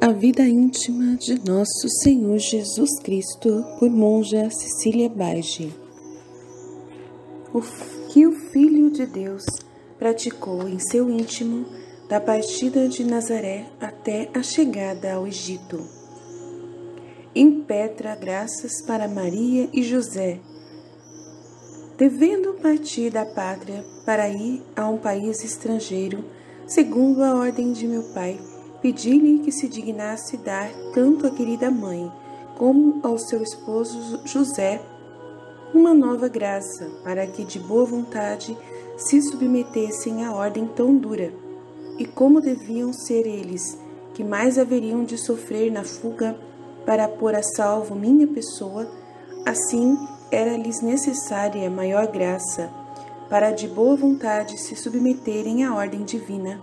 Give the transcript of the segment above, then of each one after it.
A vida íntima de nosso Senhor Jesus Cristo, por Monja Cecília Bage. O que o Filho de Deus praticou em seu íntimo, da partida de Nazaré até a chegada ao Egito. Impetra graças para Maria e José, devendo partir da pátria para ir a um país estrangeiro, segundo a ordem de meu pai, pedi-lhe que se dignasse dar tanto à querida mãe como ao seu esposo José uma nova graça, para que de boa vontade se submetessem à ordem tão dura. E como deviam ser eles, que mais haveriam de sofrer na fuga para pôr a salvo minha pessoa, assim era-lhes necessária maior graça, para de boa vontade se submeterem à ordem divina.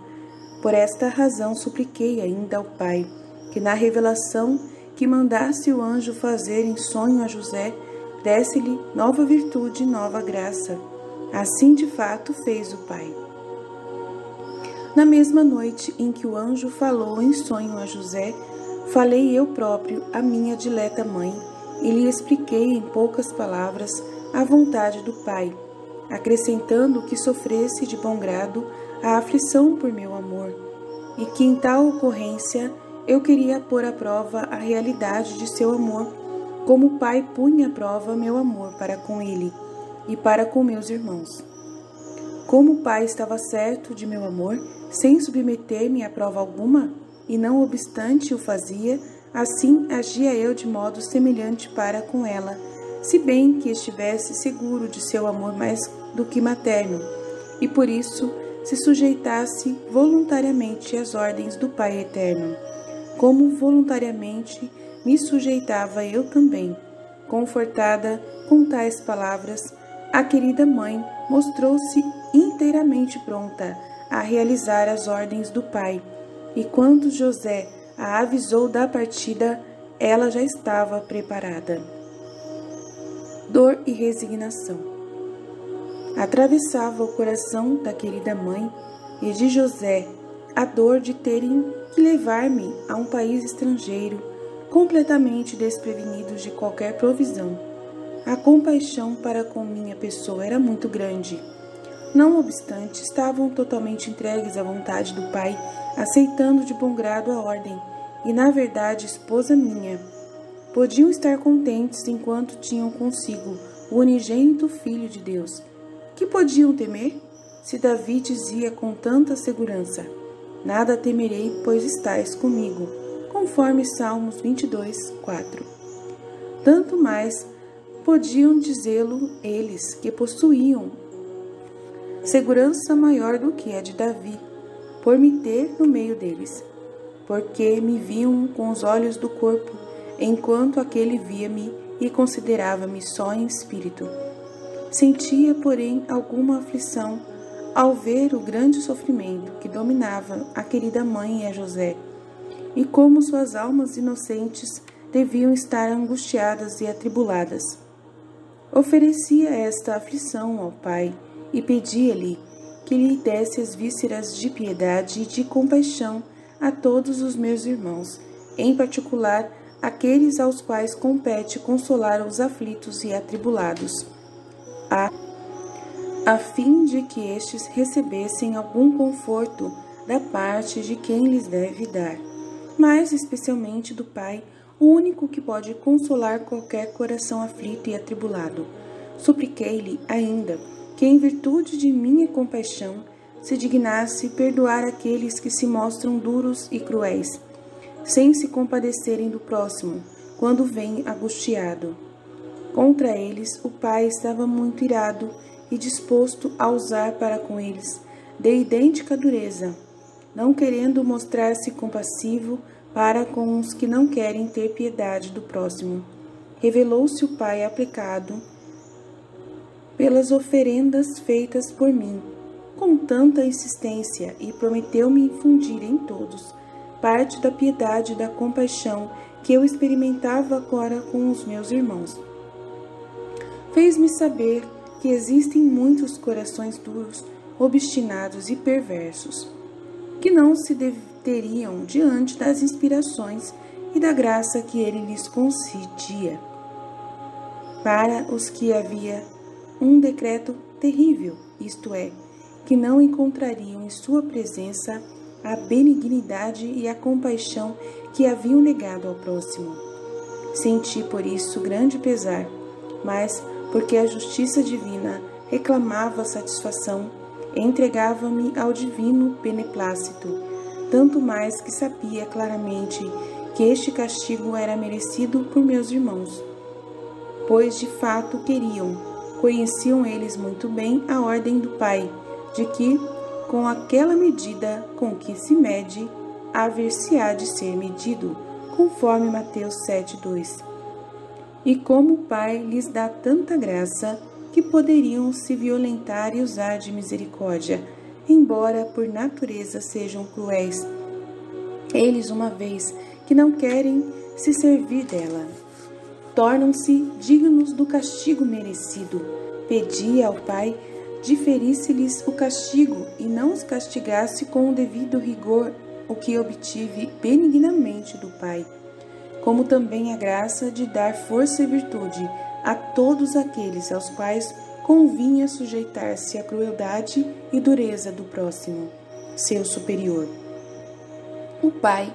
Por esta razão supliquei ainda ao Pai, que na revelação que mandasse o anjo fazer em sonho a José, desse-lhe nova virtude e nova graça. Assim de fato fez o Pai. Na mesma noite em que o anjo falou em sonho a José, falei eu próprio à minha dileta mãe, e lhe expliquei em poucas palavras a vontade do Pai, acrescentando que sofresse de bom grado a aflição por meu amor, e que em tal ocorrência eu queria pôr à prova a realidade de seu amor, como o Pai punha à prova meu amor para com ele e para com meus irmãos. Como o Pai estava certo de meu amor, sem submeter-me a prova alguma, e não obstante o fazia, assim agia eu de modo semelhante para com ela, se bem que estivesse seguro de seu amor mais do que materno, e por isso se sujeitasse voluntariamente às ordens do Pai Eterno, como voluntariamente me sujeitava eu também. Confortada com tais palavras, a querida mãe mostrou-se inteiramente pronta a realizar as ordens do Pai, e quando José a avisou da partida, ela já estava preparada. Dor e resignação. Atravessava o coração da querida mãe e de José a dor de terem que levar-me a um país estrangeiro, completamente desprevenidos de qualquer provisão. A compaixão para com minha pessoa era muito grande. Não obstante, estavam totalmente entregues à vontade do Pai, aceitando de bom grado a ordem, e na verdade esposa minha. Podiam estar contentes enquanto tinham consigo o unigênito Filho de Deus. Que podiam temer? Se Davi dizia com tanta segurança: nada temerei, pois estais comigo, conforme Salmos 22, 4. Tanto mais podiam dizê-lo eles, que possuíam segurança maior do que a de Davi, por me ter no meio deles, porque me viam com os olhos do corpo, enquanto aquele via-me e considerava-me só em espírito. Sentia, porém, alguma aflição ao ver o grande sofrimento que dominava a querida mãe e a José, e como suas almas inocentes deviam estar angustiadas e atribuladas. Oferecia esta aflição ao Pai e pedia-lhe que lhe desse as vísceras de piedade e de compaixão a todos os meus irmãos, em particular aqueles aos quais compete consolar os aflitos e atribulados, a fim de que estes recebessem algum conforto da parte de quem lhes deve dar, mas especialmente do Pai, o único que pode consolar qualquer coração aflito e atribulado. Supliquei-lhe ainda que, em virtude de minha compaixão, se dignasse perdoar aqueles que se mostram duros e cruéis, sem se compadecerem do próximo, quando vem angustiado. Contra eles, o Pai estava muito irado e disposto a usar para com eles de idêntica dureza, não querendo mostrar-se compassivo para com os que não querem ter piedade do próximo. Revelou-se o Pai aplicado pelas oferendas feitas por mim, com tanta insistência, e prometeu-me infundir em todos parte da piedade e da compaixão que eu experimentava agora com os meus irmãos. Fez-me saber que existem muitos corações duros, obstinados e perversos, que não se teriam diante das inspirações e da graça que ele lhes concedia. Para os que havia um decreto terrível, isto é, que não encontrariam em sua presença a benignidade e a compaixão que haviam negado ao próximo. Senti por isso grande pesar, mas, porque a justiça divina reclamava satisfação, entregava-me ao divino beneplácito, tanto mais que sabia claramente que este castigo era merecido por meus irmãos, pois de fato conheciam eles muito bem a ordem do Pai, de que, com aquela medida com que se mede, haver-se-á de ser medido, conforme Mateus 7:2. E como o Pai lhes dá tanta graça, que poderiam se violentar e usar de misericórdia, embora por natureza sejam cruéis. Eles, uma vez que não querem se servir dela, tornam-se dignos do castigo merecido. Pedi ao Pai diferisse-lhes o castigo e não os castigasse com o devido rigor, o que obtive benignamente do Pai, como também a graça de dar força e virtude a todos aqueles aos quais convinha sujeitar-se à crueldade e dureza do próximo, seu superior. O Pai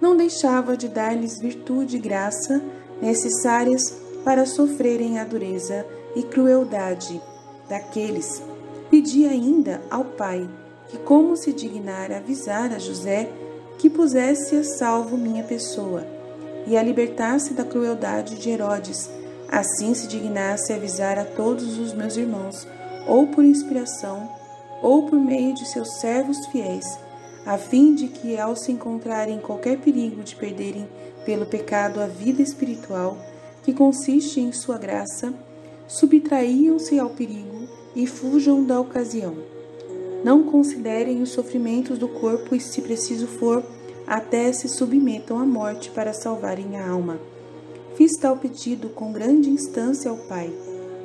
não deixava de dar-lhes virtude e graça necessárias para sofrerem a dureza e crueldade daqueles. Pedi ainda ao Pai que, como se dignara avisar a José, que pusesse a salvo minha pessoa e a libertasse da crueldade de Herodes, assim se dignasse avisar a todos os meus irmãos, ou por inspiração, ou por meio de seus servos fiéis, a fim de que, ao se encontrarem em qualquer perigo de perderem pelo pecado a vida espiritual, que consiste em sua graça, subtraíam-se ao perigo e fujam da ocasião. Não considerem os sofrimentos do corpo e, se preciso for, até se submetam à morte para salvarem a alma. Fiz tal pedido com grande instância ao Pai,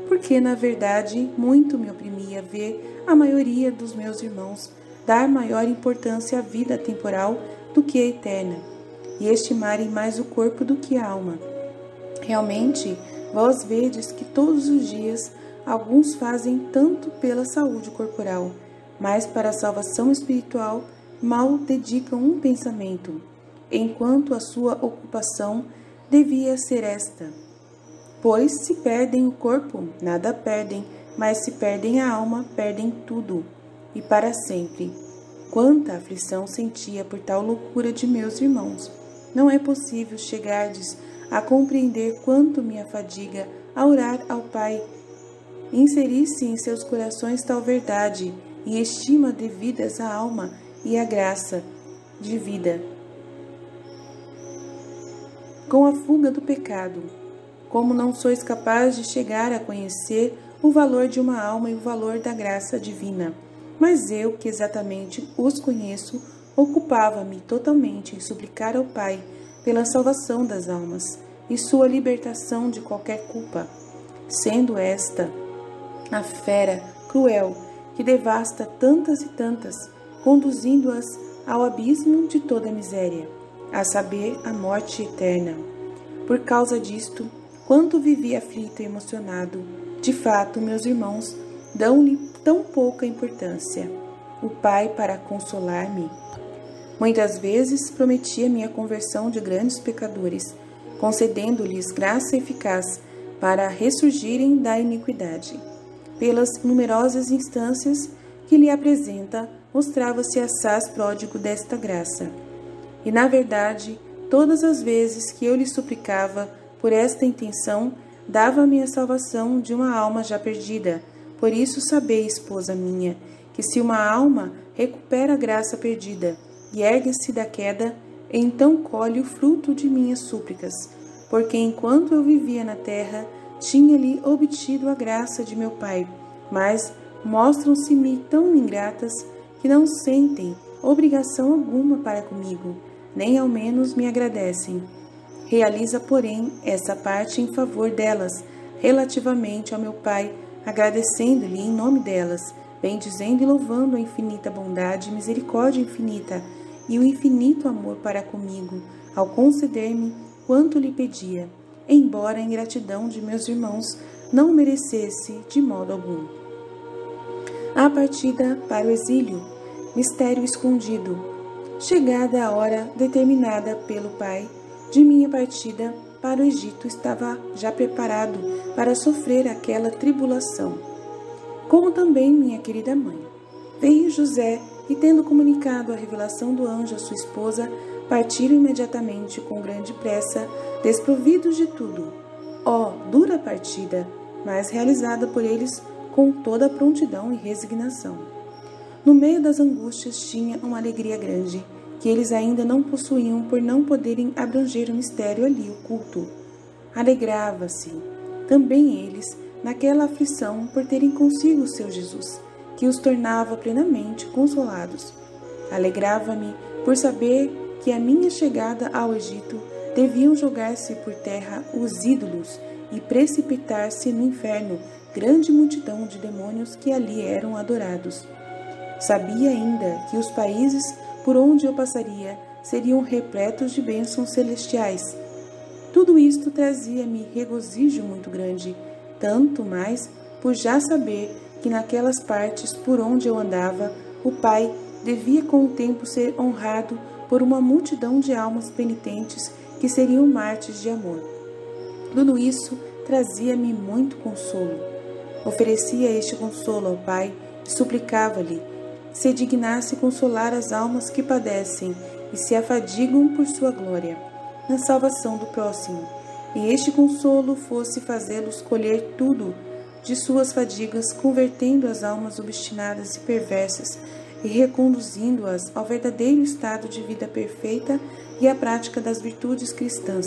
porque, na verdade, muito me oprimia ver a maioria dos meus irmãos dar maior importância à vida temporal do que à eterna, e estimarem mais o corpo do que a alma. Realmente, vós vedes que todos os dias alguns fazem tanto pela saúde corporal, mas para a salvação espiritual mal dedicam um pensamento, enquanto a sua ocupação devia ser esta. Pois se perdem o corpo, nada perdem, mas se perdem a alma, perdem tudo, e para sempre. Quanta aflição sentia por tal loucura de meus irmãos! Não é possível chegardes a compreender quanto me afadiga a orar ao Pai. Inserisse em seus corações tal verdade e estima devidas à alma e à graça de vida, com a fuga do pecado. Como não sois capaz de chegar a conhecer o valor de uma alma e o valor da graça divina, mas eu, que exatamente os conheço, ocupava-me totalmente em suplicar ao Pai pela salvação das almas e sua libertação de qualquer culpa, sendo esta a fera cruel que devasta tantas e tantas, conduzindo-as ao abismo de toda a miséria, a saber, a morte eterna. Por causa disto, quanto vivi aflito e emocionado, de fato, meus irmãos dão-lhe tão pouca importância. O Pai, para consolar-me, muitas vezes prometia minha conversão de grandes pecadores, concedendo-lhes graça eficaz para ressurgirem da iniquidade. Pelas numerosas instâncias que lhe apresenta, mostrava-se assaz pródigo desta graça. E, na verdade, todas as vezes que eu lhe suplicava por esta intenção, dava-me a salvação de uma alma já perdida. Por isso sabei, esposa minha, que se uma alma recupera a graça perdida e ergue-se da queda, então colhe o fruto de minhas súplicas, porque enquanto eu vivia na terra, tinha-lhe obtido a graça de meu Pai, mas mostram-se-me tão ingratas que não sentem obrigação alguma para comigo, nem ao menos me agradecem. Realiza, porém, essa parte em favor delas, relativamente ao meu Pai, agradecendo-lhe em nome delas, bendizendo e louvando a infinita bondade e misericórdia infinita, e o infinito amor para comigo, ao conceder-me quanto lhe pedia, embora a ingratidão de meus irmãos não merecesse de modo algum. A partida para o exílio, mistério escondido. Chegada a hora determinada pelo Pai de minha partida para o Egito, estava já preparado para sofrer aquela tribulação, como também minha querida mãe. Veio José e, tendo comunicado a revelação do anjo à sua esposa, partiram imediatamente com grande pressa, desprovidos de tudo. Ó, dura partida, mas realizada por eles com toda a prontidão e resignação. No meio das angústias tinha uma alegria grande, que eles ainda não possuíam por não poderem abranger o mistério ali oculto. Alegrava-se também eles naquela aflição por terem consigo o seu Jesus, que os tornava plenamente consolados. Alegrava-me por saber que à minha chegada ao Egito deviam jogar-se por terra os ídolos e precipitar-se no inferno grande multidão de demônios que ali eram adorados. Sabia ainda que os países por onde eu passaria seriam repletos de bênçãos celestiais. Tudo isto trazia-me regozijo muito grande, tanto mais por já saber que naquelas partes por onde eu andava, o Pai devia com o tempo ser honrado por uma multidão de almas penitentes que seriam mártires de amor. Tudo isso trazia-me muito consolo. Oferecia este consolo ao Pai e suplicava-lhe se dignasse consolar as almas que padecem e se afadigam por sua glória, na salvação do próximo, e este consolo fosse fazê-los colher tudo de suas fadigas, convertendo as almas obstinadas e perversas e reconduzindo-as ao verdadeiro estado de vida perfeita e à prática das virtudes cristãs.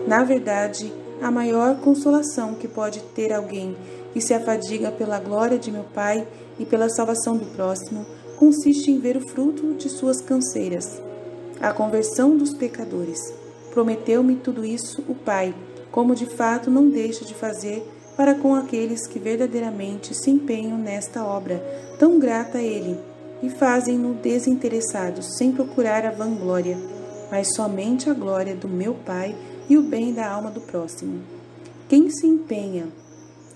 Na verdade, a maior consolação que pode ter alguém que se afadiga pela glória de meu Pai e pela salvação do próximo consiste em ver o fruto de suas canseiras, a conversão dos pecadores. Prometeu-me tudo isso o Pai, como de fato não deixa de fazer para com aqueles que verdadeiramente se empenham nesta obra tão grata a Ele e fazem-no desinteressados, sem procurar a vanglória, mas somente a glória do meu Pai e o bem da alma do próximo. Quem se empenha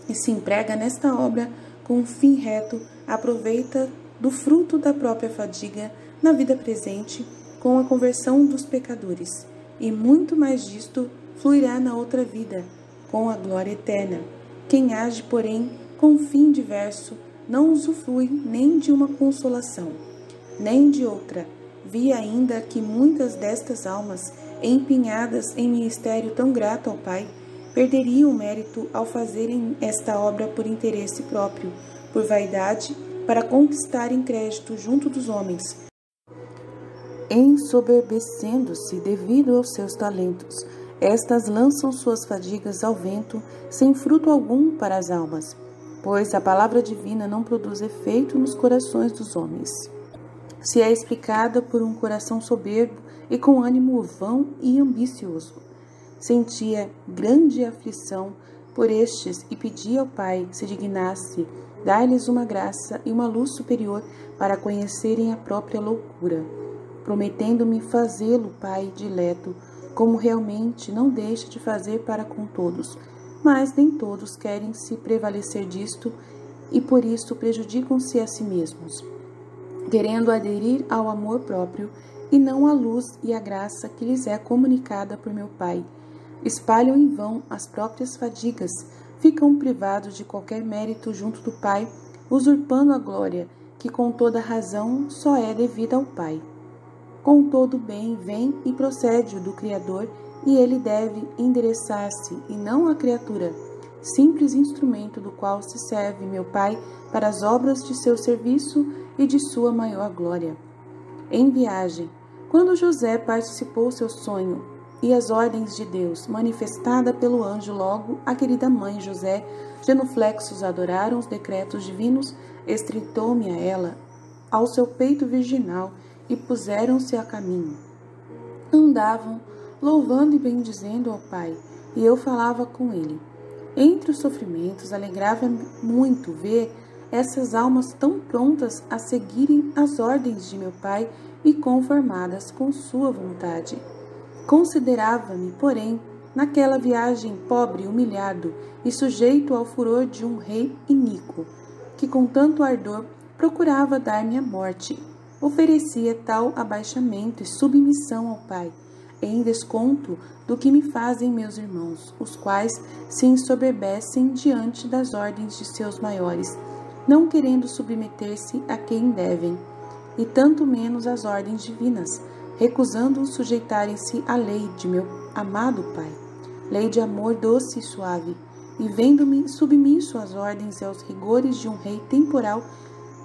e se emprega nesta obra com um fim reto, aproveita do fruto da própria fadiga na vida presente com a conversão dos pecadores, e muito mais disto fluirá na outra vida, com a glória eterna. Quem age, porém, com um fim diverso, não usufrui nem de uma consolação, nem de outra. Vi ainda que muitas destas almas, empenhadas em ministério tão grato ao Pai, perderiam o mérito ao fazerem esta obra por interesse próprio, por vaidade, para conquistarem crédito junto dos homens, ensoberbecendo-se devido aos seus talentos. Estas lançam suas fadigas ao vento, sem fruto algum para as almas, pois a palavra divina não produz efeito nos corações dos homens. Se é explicada por um coração soberbo e com ânimo vão e ambicioso. Sentia grande aflição por estes e pedia ao Pai se dignasse dar-lhes uma graça e uma luz superior para conhecerem a própria loucura, prometendo-me fazê-lo Pai dileto, como realmente não deixa de fazer para com todos, mas nem todos querem se prevalecer disto e por isso prejudicam-se a si mesmos, querendo aderir ao amor próprio e não à luz e à graça que lhes é comunicada por meu Pai. Espalham em vão as próprias fadigas, ficam privados de qualquer mérito junto do Pai, usurpando a glória, que com toda razão só é devida ao Pai. Com todo o bem vem e procede do Criador, e ele deve endereçar-se, e não a criatura, simples instrumento do qual se serve meu Pai para as obras de seu serviço e de sua maior glória. Em viagem, quando José participou seu sonho, e as ordens de Deus, manifestada pelo anjo logo, a querida mãe José, genuflexos adoraram os decretos divinos, estreitou-me a ela, ao seu peito virginal, e puseram-se a caminho. Andavam, louvando e bendizendo ao Pai, e eu falava com ele. Entre os sofrimentos, alegrava-me muito ver essas almas tão prontas a seguirem as ordens de meu Pai e conformadas com sua vontade. Considerava-me, porém, naquela viagem pobre, humilhado e sujeito ao furor de um rei iníquo, que com tanto ardor procurava dar-me a morte. Oferecia tal abaixamento e submissão ao Pai, em desconto do que me fazem meus irmãos, os quais se ensoberbecem diante das ordens de seus maiores, não querendo submeter-se a quem devem, e tanto menos às ordens divinas, recusando sujeitarem-se à lei de meu amado Pai, lei de amor doce e suave, e vendo-me submisso às ordens e aos rigores de um rei temporal,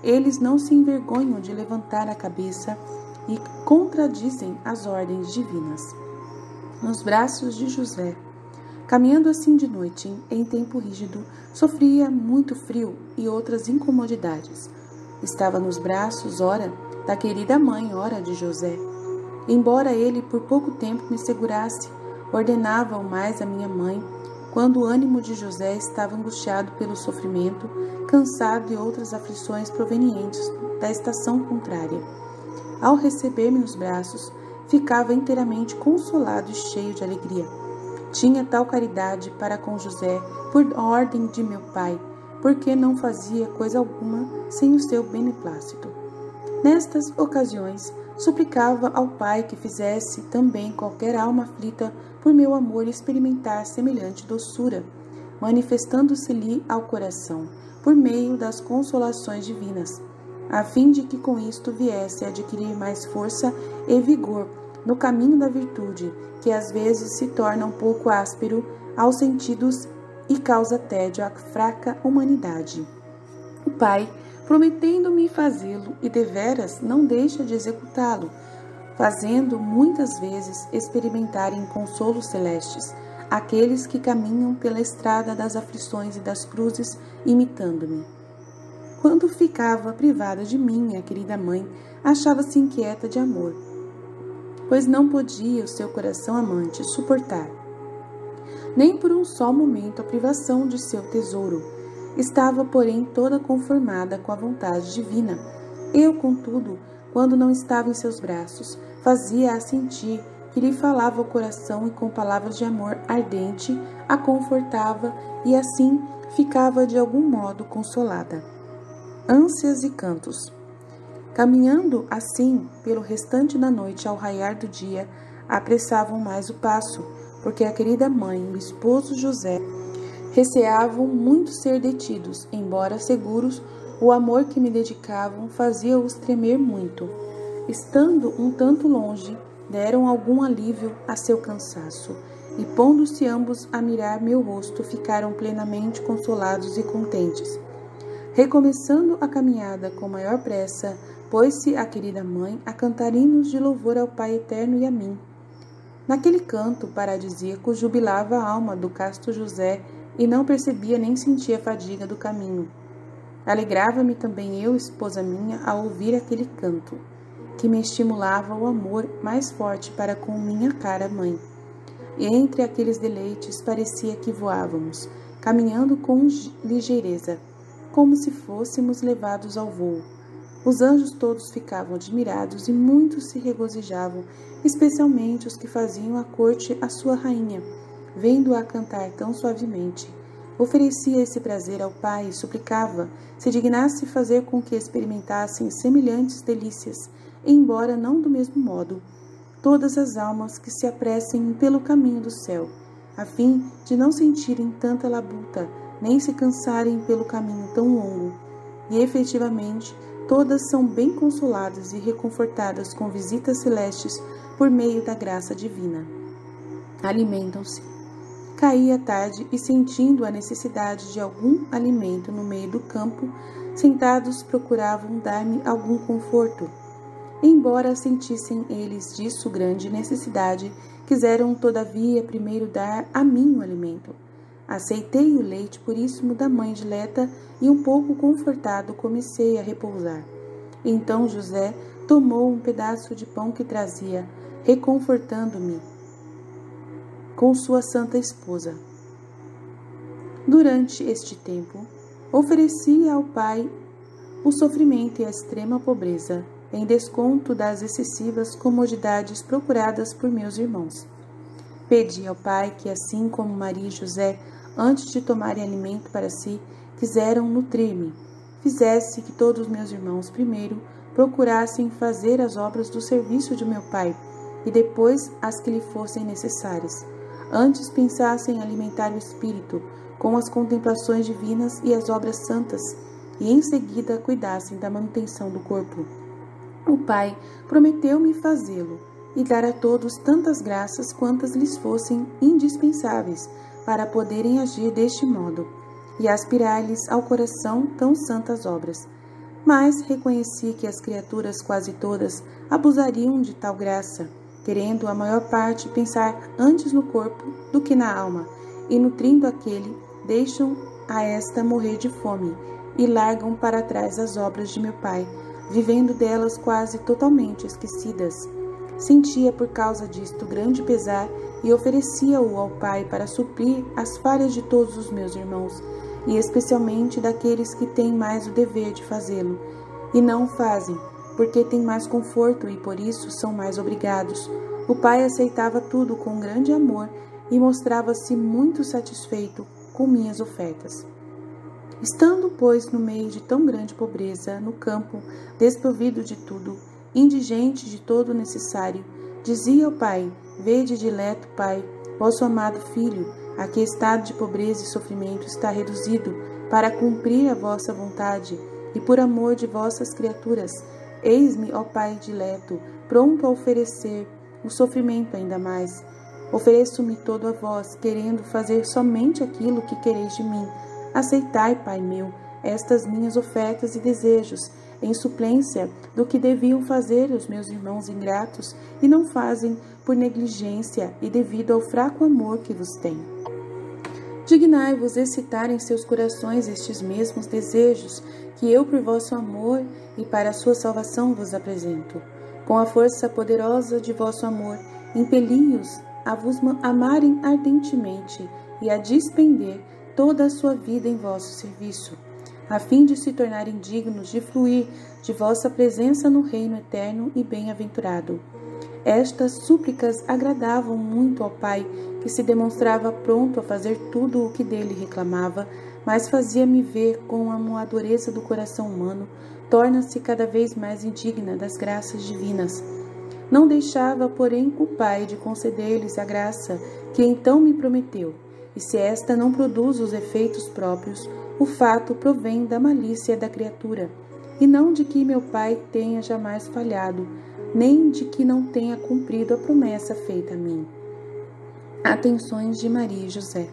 eles não se envergonham de levantar a cabeça e contradizem as ordens divinas. Nos braços de José, caminhando assim de noite, em tempo rígido, sofria muito frio e outras incomodidades. Estava nos braços, ora, da querida mãe, ora de José. Embora ele por pouco tempo me segurasse, ordenava-o mais a minha mãe, quando o ânimo de José estava angustiado pelo sofrimento, cansado e outras aflições provenientes da estação contrária. Ao receber-me nos braços, ficava inteiramente consolado e cheio de alegria. Tinha tal caridade para com José, por ordem de meu pai, porque não fazia coisa alguma sem o seu beneplácito. Nestas ocasiões, suplicava ao Pai que fizesse também qualquer alma aflita por meu amor experimentar semelhante doçura, manifestando-se-lhe ao coração, por meio das consolações divinas, a fim de que com isto viesse a adquirir mais força e vigor no caminho da virtude, que às vezes se torna um pouco áspero aos sentidos e causa tédio à fraca humanidade. O Pai, prometendo-me fazê-lo, e deveras não deixa de executá-lo, fazendo muitas vezes experimentarem consolos celestes aqueles que caminham pela estrada das aflições e das cruzes, imitando-me. Quando ficava privada de mim, minha querida mãe, achava-se inquieta de amor, pois não podia o seu coração amante suportar, nem por um só momento, a privação de seu tesouro. Estava, porém, toda conformada com a vontade divina. Eu, contudo, quando não estava em seus braços, fazia-a sentir que lhe falava ao coração e com palavras de amor ardente a confortava e assim ficava de algum modo consolada. Ânsias e cantos. Caminhando assim pelo restante da noite ao raiar do dia, apressavam mais o passo, porque a querida mãe e o esposo José receavam muito ser detidos, embora seguros, o amor que me dedicavam fazia-os tremer muito. Estando um tanto longe, deram algum alívio a seu cansaço, e pondo-se ambos a mirar meu rosto, ficaram plenamente consolados e contentes. Recomeçando a caminhada com maior pressa, pôs-se a querida mãe a cantar hinos de louvor ao Pai eterno e a mim. Naquele canto paradisíaco jubilava a alma do casto José e não percebia nem sentia a fadiga do caminho. Alegrava-me também eu, esposa minha, a ouvir aquele canto, que me estimulava o amor mais forte para com minha cara mãe. E entre aqueles deleites parecia que voávamos, caminhando com ligeireza, como se fôssemos levados ao voo. Os anjos todos ficavam admirados e muitos se regozijavam, especialmente os que faziam a corte à sua rainha, vendo-a cantar tão suavemente. Oferecia esse prazer ao Pai e suplicava se dignasse fazer com que experimentassem semelhantes delícias, embora não do mesmo modo, todas as almas que se apressem pelo caminho do céu, a fim de não sentirem tanta labuta, nem se cansarem pelo caminho tão longo. E efetivamente, todas são bem consoladas e reconfortadas com visitas celestes por meio da graça divina. Alimentam-se. Caía a tarde e, sentindo a necessidade de algum alimento no meio do campo, sentados procuravam dar-me algum conforto. Embora sentissem eles disso grande necessidade, quiseram todavia primeiro dar a mim o alimento. Aceitei o leite puríssimo da mãe dileta e, um pouco confortado, comecei a repousar. Então José tomou um pedaço de pão que trazia, reconfortando-me com sua santa esposa. Durante este tempo, oferecia ao Pai o sofrimento e a extrema pobreza, em desconto das excessivas comodidades procuradas por meus irmãos. Pedi ao Pai que, assim como Maria e José, antes de tomarem alimento para si, quiseram nutrir-me, fizesse que todos meus irmãos primeiro procurassem fazer as obras do serviço de meu Pai, e depois as que lhe fossem necessárias. Antes pensassem em alimentar o espírito com as contemplações divinas e as obras santas, e em seguida cuidassem da manutenção do corpo. O Pai prometeu-me fazê-lo e dar a todos tantas graças quantas lhes fossem indispensáveis para poderem agir deste modo, e aspirar-lhes ao coração tão santas obras. Mas reconheci que as criaturas quase todas abusariam de tal graça, querendo a maior parte pensar antes no corpo do que na alma, e nutrindo aquele, deixam a esta morrer de fome, e largam para trás as obras de meu Pai, vivendo delas quase totalmente esquecidas. Sentia por causa disto grande pesar e oferecia-o ao Pai para suprir as falhas de todos os meus irmãos, e especialmente daqueles que têm mais o dever de fazê-lo, e não o fazem, porque têm mais conforto e por isso são mais obrigados. O Pai aceitava tudo com grande amor e mostrava-se muito satisfeito com minhas ofertas. Estando, pois, no meio de tão grande pobreza, no campo, desprovido de tudo, indigente de todo o necessário, dizia ao Pai: Vede, dileto Pai, vosso amado Filho, a que estado de pobreza e sofrimento está reduzido, para cumprir a vossa vontade, e por amor de vossas criaturas, eis-me, ó Pai dileto, pronto a oferecer o sofrimento ainda mais. Ofereço-me todo a vós, querendo fazer somente aquilo que quereis de mim. Aceitai, Pai meu, estas minhas ofertas e desejos, em suplência do que deviam fazer os meus irmãos ingratos e não fazem por negligência e devido ao fraco amor que vos tenho. Dignai-vos excitar em seus corações estes mesmos desejos que eu, por vosso amor e para a sua salvação, vos apresento. Com a força poderosa de vosso amor, impeli-os a vos amarem ardentemente e a despender toda a sua vida em vosso serviço, a fim de se tornarem dignos de fluir de vossa presença no reino eterno e bem-aventurado. Estas súplicas agradavam muito ao Pai, que se demonstrava pronto a fazer tudo o que dele reclamava, mas fazia-me ver como a dureza do coração humano torna-se cada vez mais indigna das graças divinas. Não deixava, porém, o Pai de conceder-lhes a graça que então me prometeu, e se esta não produz os efeitos próprios, o fato provém da malícia da criatura, e não de que meu Pai tenha jamais falhado, nem de que não tenha cumprido a promessa feita a mim. Atenções de Maria e José.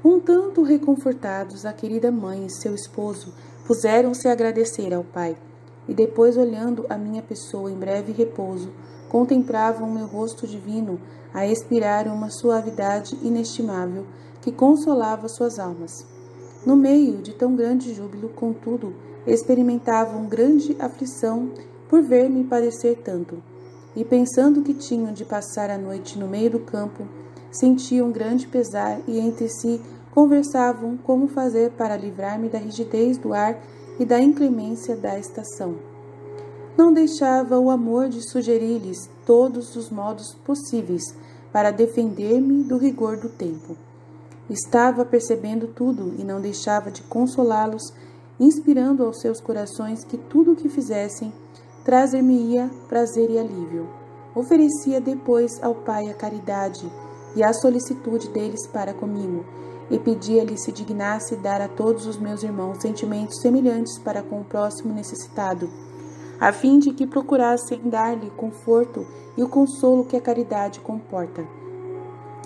Um tanto reconfortados, a querida mãe e seu esposo puseram-se a agradecer ao Pai, e depois, olhando a minha pessoa em breve repouso, contemplavam meu rosto divino a expirar uma suavidade inestimável que consolava suas almas. No meio de tão grande júbilo, contudo, experimentavam grande aflição por ver-me padecer tanto, e pensando que tinham de passar a noite no meio do campo, sentiam grande pesar e entre si conversavam como fazer para livrar-me da rigidez do ar e da inclemência da estação. Não deixava o amor de sugerir-lhes todos os modos possíveis para defender-me do rigor do tempo. Estava percebendo tudo e não deixava de consolá-los, inspirando aos seus corações que tudo o que fizessem trazer-me-ia prazer e alívio. Oferecia depois ao Pai a caridade e a solicitude deles para comigo, e pedia-lhe se dignasse dar a todos os meus irmãos sentimentos semelhantes para com o próximo necessitado, a fim de que procurassem dar-lhe conforto e o consolo que a caridade comporta,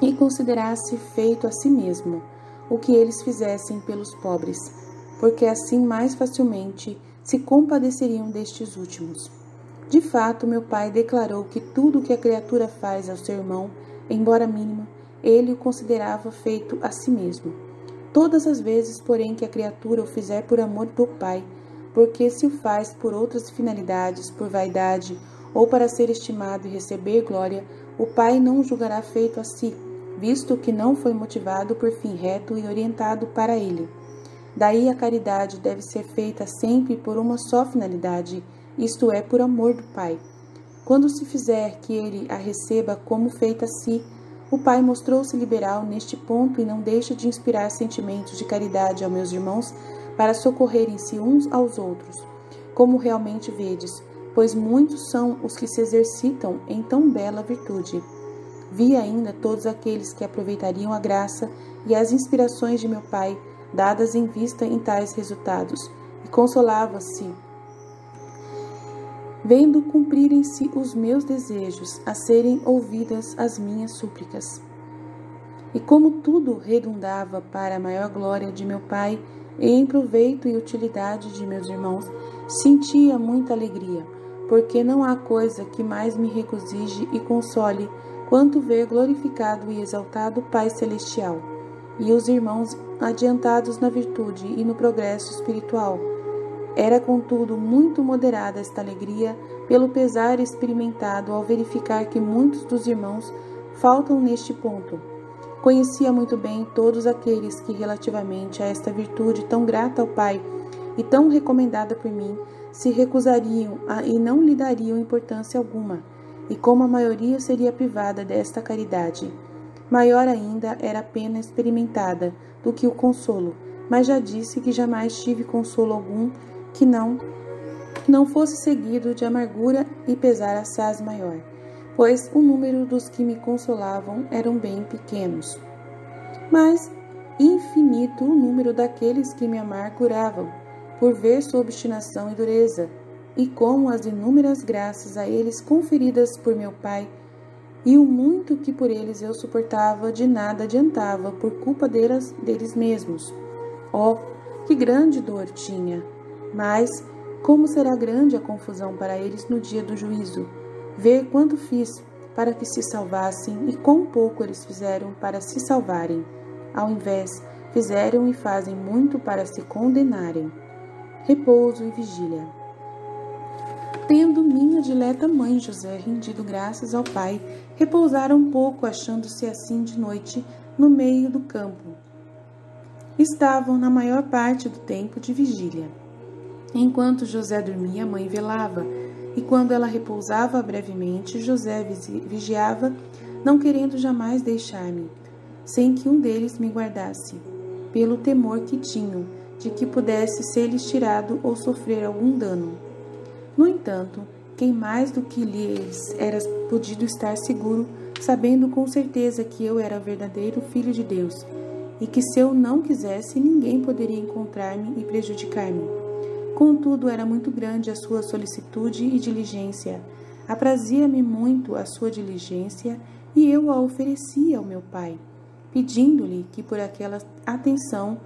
e considerasse feito a si mesmo o que eles fizessem pelos pobres, porque assim mais facilmente se compadeceriam destes últimos. De fato, meu Pai declarou que tudo o que a criatura faz ao seu irmão, embora mínimo, ele o considerava feito a si mesmo. Todas as vezes, porém, que a criatura o fizer por amor do Pai, porque se o faz por outras finalidades, por vaidade, ou para ser estimado e receber glória, o Pai não o julgará feito a si, visto que não foi motivado por fim reto e orientado para ele. Daí a caridade deve ser feita sempre por uma só finalidade, isto é, por amor do Pai. Quando se fizer que ele a receba como feita a si, o Pai mostrou-se liberal neste ponto e não deixa de inspirar sentimentos de caridade aos meus irmãos para socorrerem-se uns aos outros, como realmente vedes, pois muitos são os que se exercitam em tão bela virtude. Vi ainda todos aqueles que aproveitariam a graça e as inspirações de meu Pai, dadas em vista em tais resultados, e consolava-se, vendo cumprirem-se os meus desejos, a serem ouvidas as minhas súplicas. E como tudo redundava para a maior glória de meu Pai, e em proveito e utilidade de meus irmãos, sentia muita alegria, porque não há coisa que mais me regozije e console quanto ver glorificado e exaltado o Pai Celestial, e os irmãos adiantados na virtude e no progresso espiritual. Era, contudo, muito moderada esta alegria pelo pesar experimentado ao verificar que muitos dos irmãos faltam neste ponto. Conhecia muito bem todos aqueles que, relativamente a esta virtude tão grata ao Pai e tão recomendada por mim, se recusariam e não lhe dariam importância alguma, e como a maioria seria privada desta caridade. Maior ainda era a pena experimentada do que o consolo, mas já disse que jamais tive consolo algum que não fosse seguido de amargura e pesar assaz maior, pois o número dos que me consolavam eram bem pequenos. Mas infinito o número daqueles que me amarguravam, por ver sua obstinação e dureza, e como as inúmeras graças a eles conferidas por meu Pai, e o muito que por eles eu suportava, de nada adiantava por culpa deles mesmos. Oh, que grande dor tinha! Mas como será grande a confusão para eles no dia do juízo, ver quanto fiz para que se salvassem e quão pouco eles fizeram para se salvarem. Ao invés, fizeram e fazem muito para se condenarem. Repouso e vigília. Tendo minha dileta mãe José rendido graças ao Pai, repousaram um pouco, achando-se assim de noite no meio do campo. Estavam na maior parte do tempo de vigília. Enquanto José dormia, a mãe velava, e quando ela repousava brevemente, José vigiava, não querendo jamais deixar-me, sem que um deles me guardasse, pelo temor que tinham de que pudesse ser-lhes tirado ou sofrer algum dano. No entanto, quem mais do que lhes era podido estar seguro, sabendo com certeza que eu era verdadeiro Filho de Deus, e que se eu não quisesse, ninguém poderia encontrar-me e prejudicar-me. Contudo, era muito grande a sua solicitude e diligência. Aprazia-me muito a sua diligência, e eu a oferecia ao meu Pai, pedindo-lhe que por aquela atenção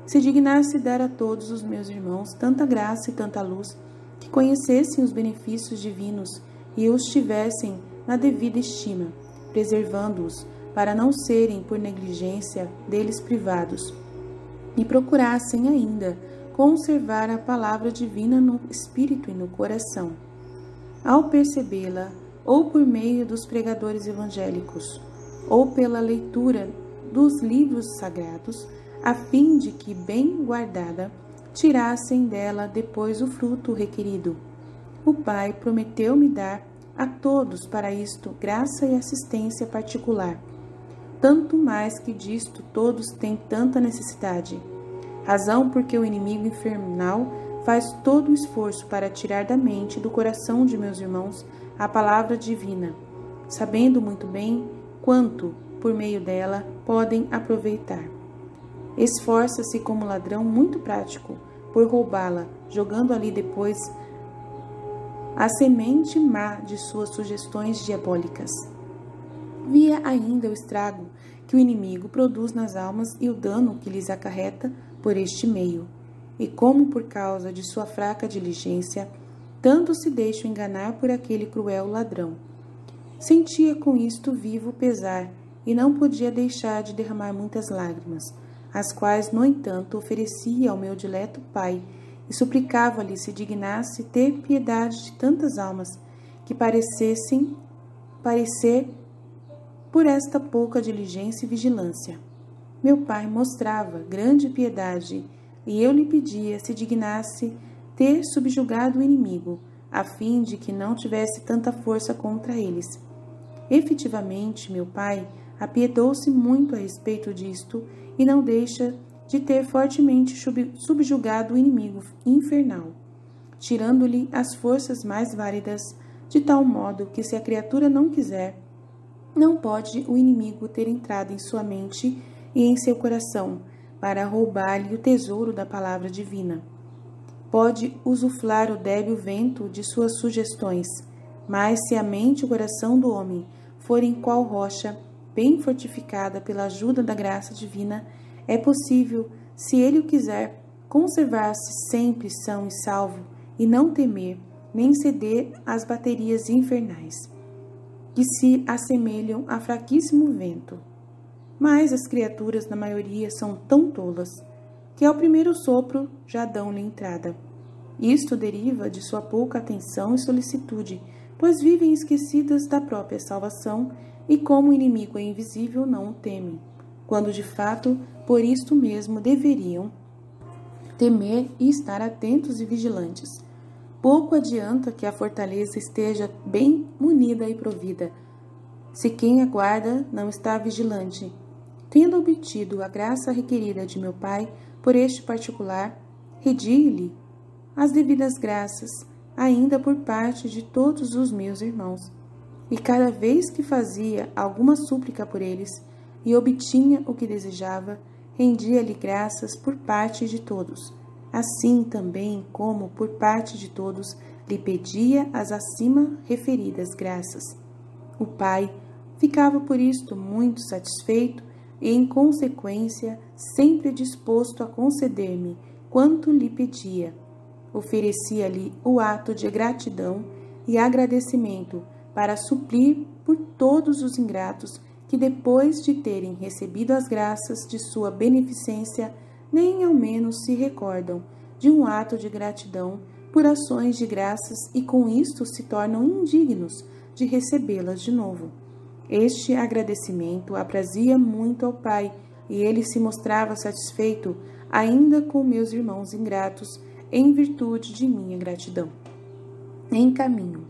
se dignasse dar a todos os meus irmãos tanta graça e tanta luz, que conhecessem os benefícios divinos e os tivessem na devida estima, preservando-os para não serem, por negligência, deles privados, e procurassem ainda conservar a palavra divina no espírito e no coração. Ao percebê-la, ou por meio dos pregadores evangélicos, ou pela leitura dos livros sagrados, a fim de que, bem guardada, tirassem dela depois o fruto requerido. O Pai prometeu-me dar a todos para isto graça e assistência particular, tanto mais que disto todos têm tanta necessidade, razão porque o inimigo infernal faz todo o esforço para tirar da mente e do coração de meus irmãos a palavra divina, sabendo muito bem quanto, por meio dela, podem aproveitar. Esforça-se como ladrão muito prático por roubá-la, jogando ali depois a semente má de suas sugestões diabólicas. Via ainda o estrago que o inimigo produz nas almas e o dano que lhes acarreta por este meio, e como por causa de sua fraca diligência, tanto se deixam enganar por aquele cruel ladrão. Sentia com isto vivo pesar, e não podia deixar de derramar muitas lágrimas, as quais, no entanto, oferecia ao meu dileto Pai, e suplicava-lhe se dignasse ter piedade de tantas almas, que parecer por esta pouca diligência e vigilância. Meu Pai mostrava grande piedade, e eu lhe pedia se dignasse ter subjugado o inimigo, a fim de que não tivesse tanta força contra eles. Efetivamente, meu pai apiedou-se muito a respeito disto e não deixa de ter fortemente subjugado o inimigo infernal, tirando-lhe as forças mais válidas, de tal modo que, se a criatura não quiser, não pode o inimigo ter entrado em sua mente e em seu coração para roubar-lhe o tesouro da palavra divina. Pode usuflar o débil vento de suas sugestões, mas se a mente e o coração do homem forem qual rocha, bem fortificada pela ajuda da graça divina, é possível, se ele o quiser, conservar-se sempre são e salvo e não temer, nem ceder às baterias infernais, que se assemelham a fraquíssimo vento. Mas as criaturas, na maioria, são tão tolas, que ao primeiro sopro já dão-lhe entrada. Isto deriva de sua pouca atenção e solicitude, pois vivem esquecidas da própria salvação e, como o inimigo é invisível, não o temem, quando de fato por isto mesmo deveriam temer e estar atentos e vigilantes. Pouco adianta que a fortaleza esteja bem munida e provida, se quem aguarda não está vigilante. Tendo obtido a graça requerida de meu pai por este particular, redi-lhe as devidas graças, ainda por parte de todos os meus irmãos. E cada vez que fazia alguma súplica por eles e obtinha o que desejava, rendia-lhe graças por parte de todos. Assim também como por parte de todos lhe pedia as acima referidas graças. O pai ficava por isto muito satisfeito e, em consequência, sempre disposto a conceder-me quanto lhe pedia. Oferecia-lhe o ato de gratidão e agradecimento para suplir por todos os ingratos que, depois de terem recebido as graças de sua beneficência, nem ao menos se recordam de um ato de gratidão por ações de graças e com isto se tornam indignos de recebê-las de novo. Este agradecimento aprazia muito ao pai e ele se mostrava satisfeito ainda com meus irmãos ingratos em virtude de minha gratidão. Em caminho.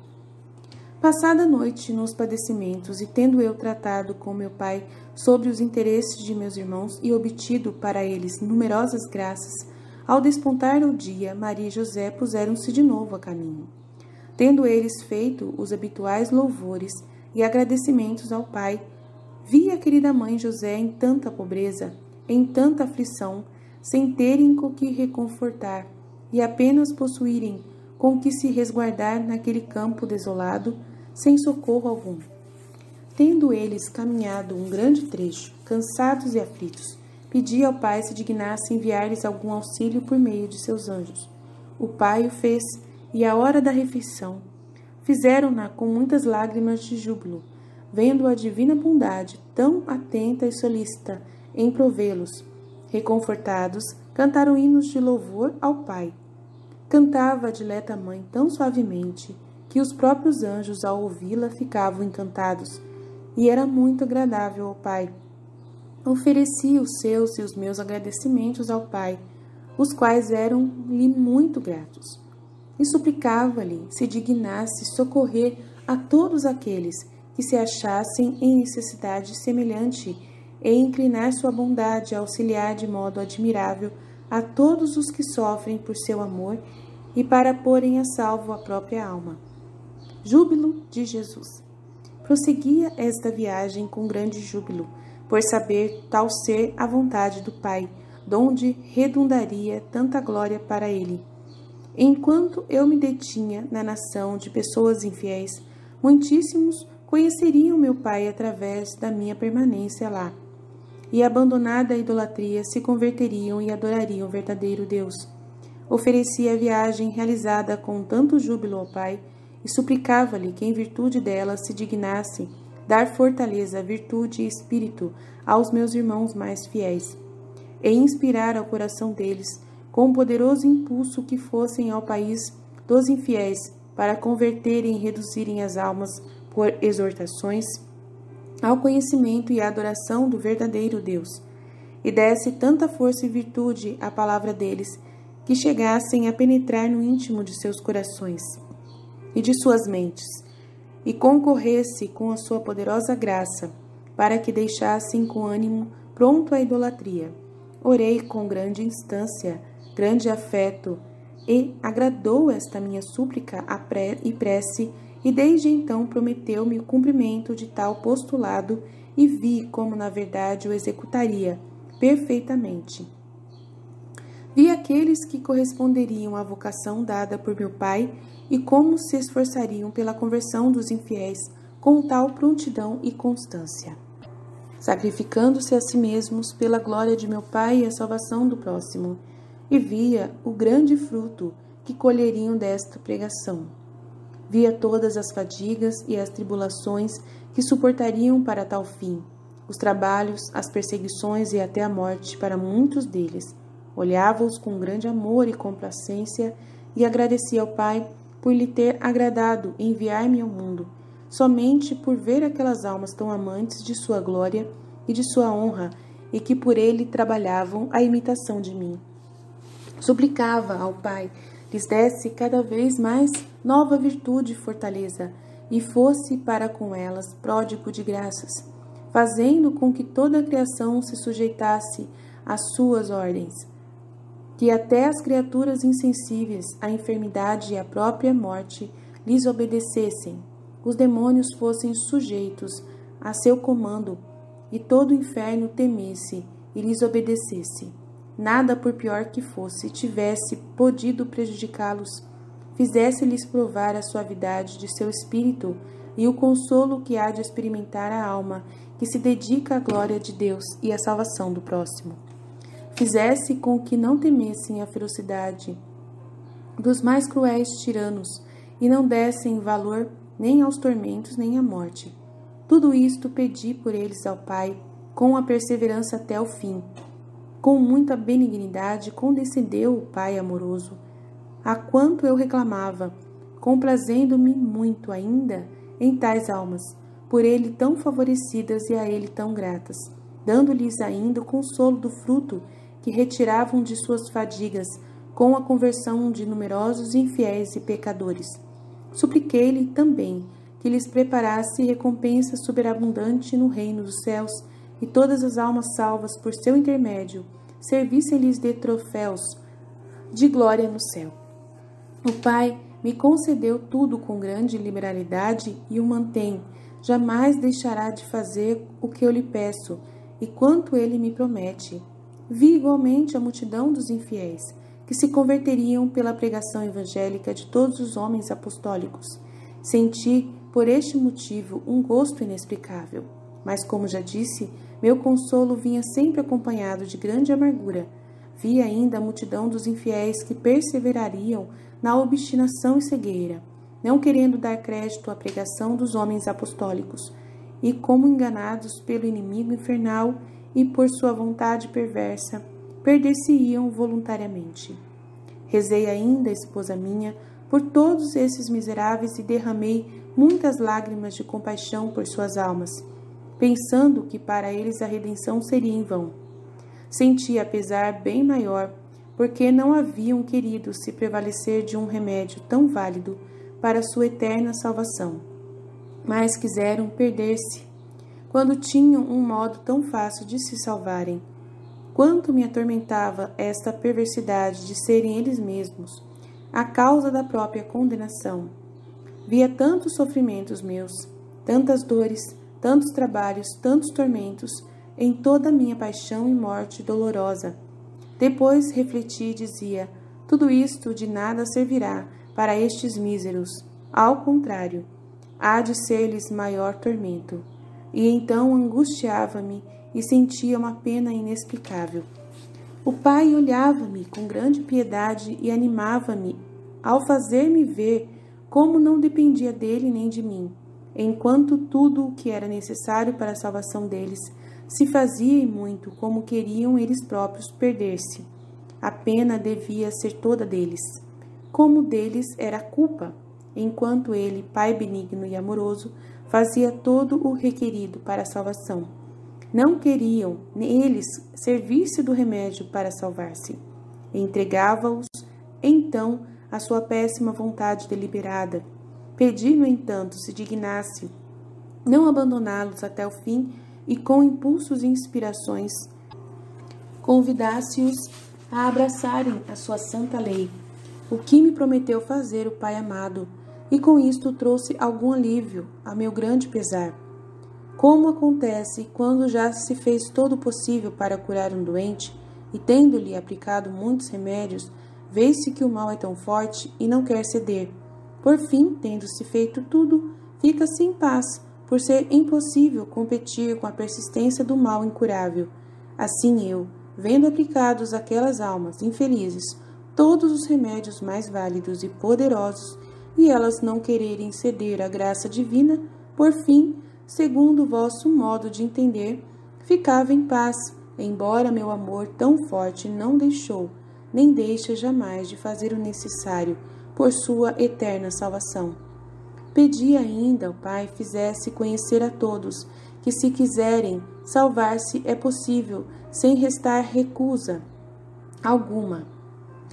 Passada a noite nos padecimentos e tendo eu tratado com meu pai sobre os interesses de meus irmãos e obtido para eles numerosas graças, ao despontar o dia, Maria e José puseram-se de novo a caminho. Tendo eles feito os habituais louvores e agradecimentos ao pai, vi a querida mãe José em tanta pobreza, em tanta aflição, sem terem com que reconfortar e apenas possuírem com que se resguardar naquele campo desolado, sem socorro algum. Tendo eles caminhado um grande trecho, cansados e aflitos, pedi ao pai se dignasse enviar-lhes algum auxílio por meio de seus anjos. O pai o fez, e à hora da refeição, fizeram-na com muitas lágrimas de júbilo, vendo a divina bondade tão atenta e solícita em provê-los. Reconfortados, cantaram hinos de louvor ao pai. Cantava a dileta mãe tão suavemente que os próprios anjos, ao ouvi-la, ficavam encantados, e era muito agradável ao pai. Ofereci os seus e os meus agradecimentos ao pai, os quais eram-lhe muito gratos, e suplicava-lhe se dignasse socorrer a todos aqueles que se achassem em necessidade semelhante e inclinar sua bondade a auxiliar de modo admirável a todos os que sofrem por seu amor e para porem a salvo a própria alma. Júbilo de Jesus. Prosseguia esta viagem com grande júbilo, por saber tal ser a vontade do Pai, donde redundaria tanta glória para ele. Enquanto eu me detinha na nação de pessoas infiéis, muitíssimos conheceriam meu Pai através da minha permanência lá, e, abandonada a idolatria, se converteriam e adorariam o verdadeiro Deus. Oferecia a viagem realizada com tanto júbilo ao Pai e suplicava-lhe que, em virtude dela, se dignasse dar fortaleza, virtude e espírito aos meus irmãos mais fiéis, e inspirar ao coração deles, com um poderoso impulso, que fossem ao país dos infiéis, para converterem e reduzirem as almas por exortações ao conhecimento e à adoração do verdadeiro Deus, e desse tanta força e virtude à palavra deles, que chegassem a penetrar no íntimo de seus corações e de suas mentes, e concorresse com a sua poderosa graça, para que deixassem com ânimo pronto à idolatria. Orei com grande instância, grande afeto, e agradou esta minha súplica e prece, e desde então prometeu-me o cumprimento de tal postulado, e vi como na verdade o executaria perfeitamente. Vi aqueles que corresponderiam à vocação dada por meu pai e como se esforçariam pela conversão dos infiéis com tal prontidão e constância, sacrificando-se a si mesmos pela glória de meu pai e a salvação do próximo, e via o grande fruto que colheriam desta pregação. Via todas as fadigas e as tribulações que suportariam para tal fim, os trabalhos, as perseguições e até a morte para muitos deles. Olhava-os com grande amor e complacência e agradecia ao Pai por lhe ter agradado enviar-me ao mundo, somente por ver aquelas almas tão amantes de sua glória e de sua honra e que por ele trabalhavam a imitação de mim. Suplicava ao Pai lhes desse cada vez mais nova virtude e fortaleza, e fosse para com elas pródigo de graças, fazendo com que toda a criação se sujeitasse às suas ordens, que até as criaturas insensíveis à enfermidade e à própria morte lhes obedecessem, os demônios fossem sujeitos a seu comando, e todo o inferno temesse e lhes obedecesse. Nada, por pior que fosse, tivesse podido prejudicá-los, fizesse-lhes provar a suavidade de seu espírito e o consolo que há de experimentar a alma que se dedica à glória de Deus e à salvação do próximo. Fizesse com que não temessem a ferocidade dos mais cruéis tiranos e não dessem valor nem aos tormentos nem à morte. Tudo isto pedi por eles ao Pai, com a perseverança até o fim. Com muita benignidade condescendeu o Pai amoroso, a quanto eu reclamava, complazendo-me muito ainda em tais almas, por ele tão favorecidas e a ele tão gratas, dando-lhes ainda o consolo do fruto que retiravam de suas fadigas com a conversão de numerosos infiéis e pecadores. Supliquei-lhe também que lhes preparasse recompensa superabundante no reino dos céus, e todas as almas salvas por seu intermédio servissem-lhes de troféus de glória no céu. O Pai me concedeu tudo com grande liberalidade e o mantém. Jamais deixará de fazer o que eu lhe peço e quanto ele me promete. Vi igualmente a multidão dos infiéis, que se converteriam pela pregação evangélica de todos os homens apostólicos. Senti, por este motivo, um gosto inexplicável. Mas, como já disse, meu consolo vinha sempre acompanhado de grande amargura. Vi ainda a multidão dos infiéis que perseverariam na obstinação e cegueira, não querendo dar crédito à pregação dos homens apostólicos, e como enganados pelo inimigo infernal e por sua vontade perversa, perder-se-iam voluntariamente. Rezei ainda, esposa minha, por todos esses miseráveis e derramei muitas lágrimas de compaixão por suas almas, pensando que para eles a redenção seria em vão. Sentia pesar bem maior, porque não haviam querido se prevalecer de um remédio tão válido para sua eterna salvação, mas quiseram perder-se, quando tinham um modo tão fácil de se salvarem. Quanto me atormentava esta perversidade de serem eles mesmos a causa da própria condenação. Via tantos sofrimentos meus, tantas dores, tantos trabalhos, tantos tormentos, em toda a minha paixão e morte dolorosa. Depois refleti e dizia, tudo isto de nada servirá para estes míseros, ao contrário, há de ser-lhes maior tormento. E então angustiava-me e sentia uma pena inexplicável. O Pai olhava-me com grande piedade e animava-me ao fazer-me ver como não dependia dele nem de mim, enquanto tudo o que era necessário para a salvação deles se fazia e muito como queriam eles próprios perder-se. A pena devia ser toda deles, como deles era a culpa, enquanto ele, Pai benigno e amoroso, fazia todo o requerido para a salvação. Não queriam eles servir-se do remédio para salvar-se. Entregava-os então a sua péssima vontade deliberada. Pedi, no entanto, se dignasse não abandoná-los até o fim e, com impulsos e inspirações, convidasse-os a abraçarem a sua santa lei, o que me prometeu fazer o Pai amado, e com isto trouxe algum alívio a meu grande pesar. Como acontece quando já se fez todo o possível para curar um doente, e tendo-lhe aplicado muitos remédios, vê-se que o mal é tão forte e não quer ceder. Por fim, tendo-se feito tudo, fica-se em paz, por ser impossível competir com a persistência do mal incurável. Assim eu, vendo aplicados àquelas almas infelizes todos os remédios mais válidos e poderosos, e elas não quererem ceder à graça divina, por fim, segundo o vosso modo de entender, ficava em paz, embora meu amor tão forte não deixou, nem deixa jamais de fazer o necessário por sua eterna salvação. Pedi ainda ao Pai fizesse conhecer a todos que, se quiserem salvar-se, é possível, sem restar recusa alguma,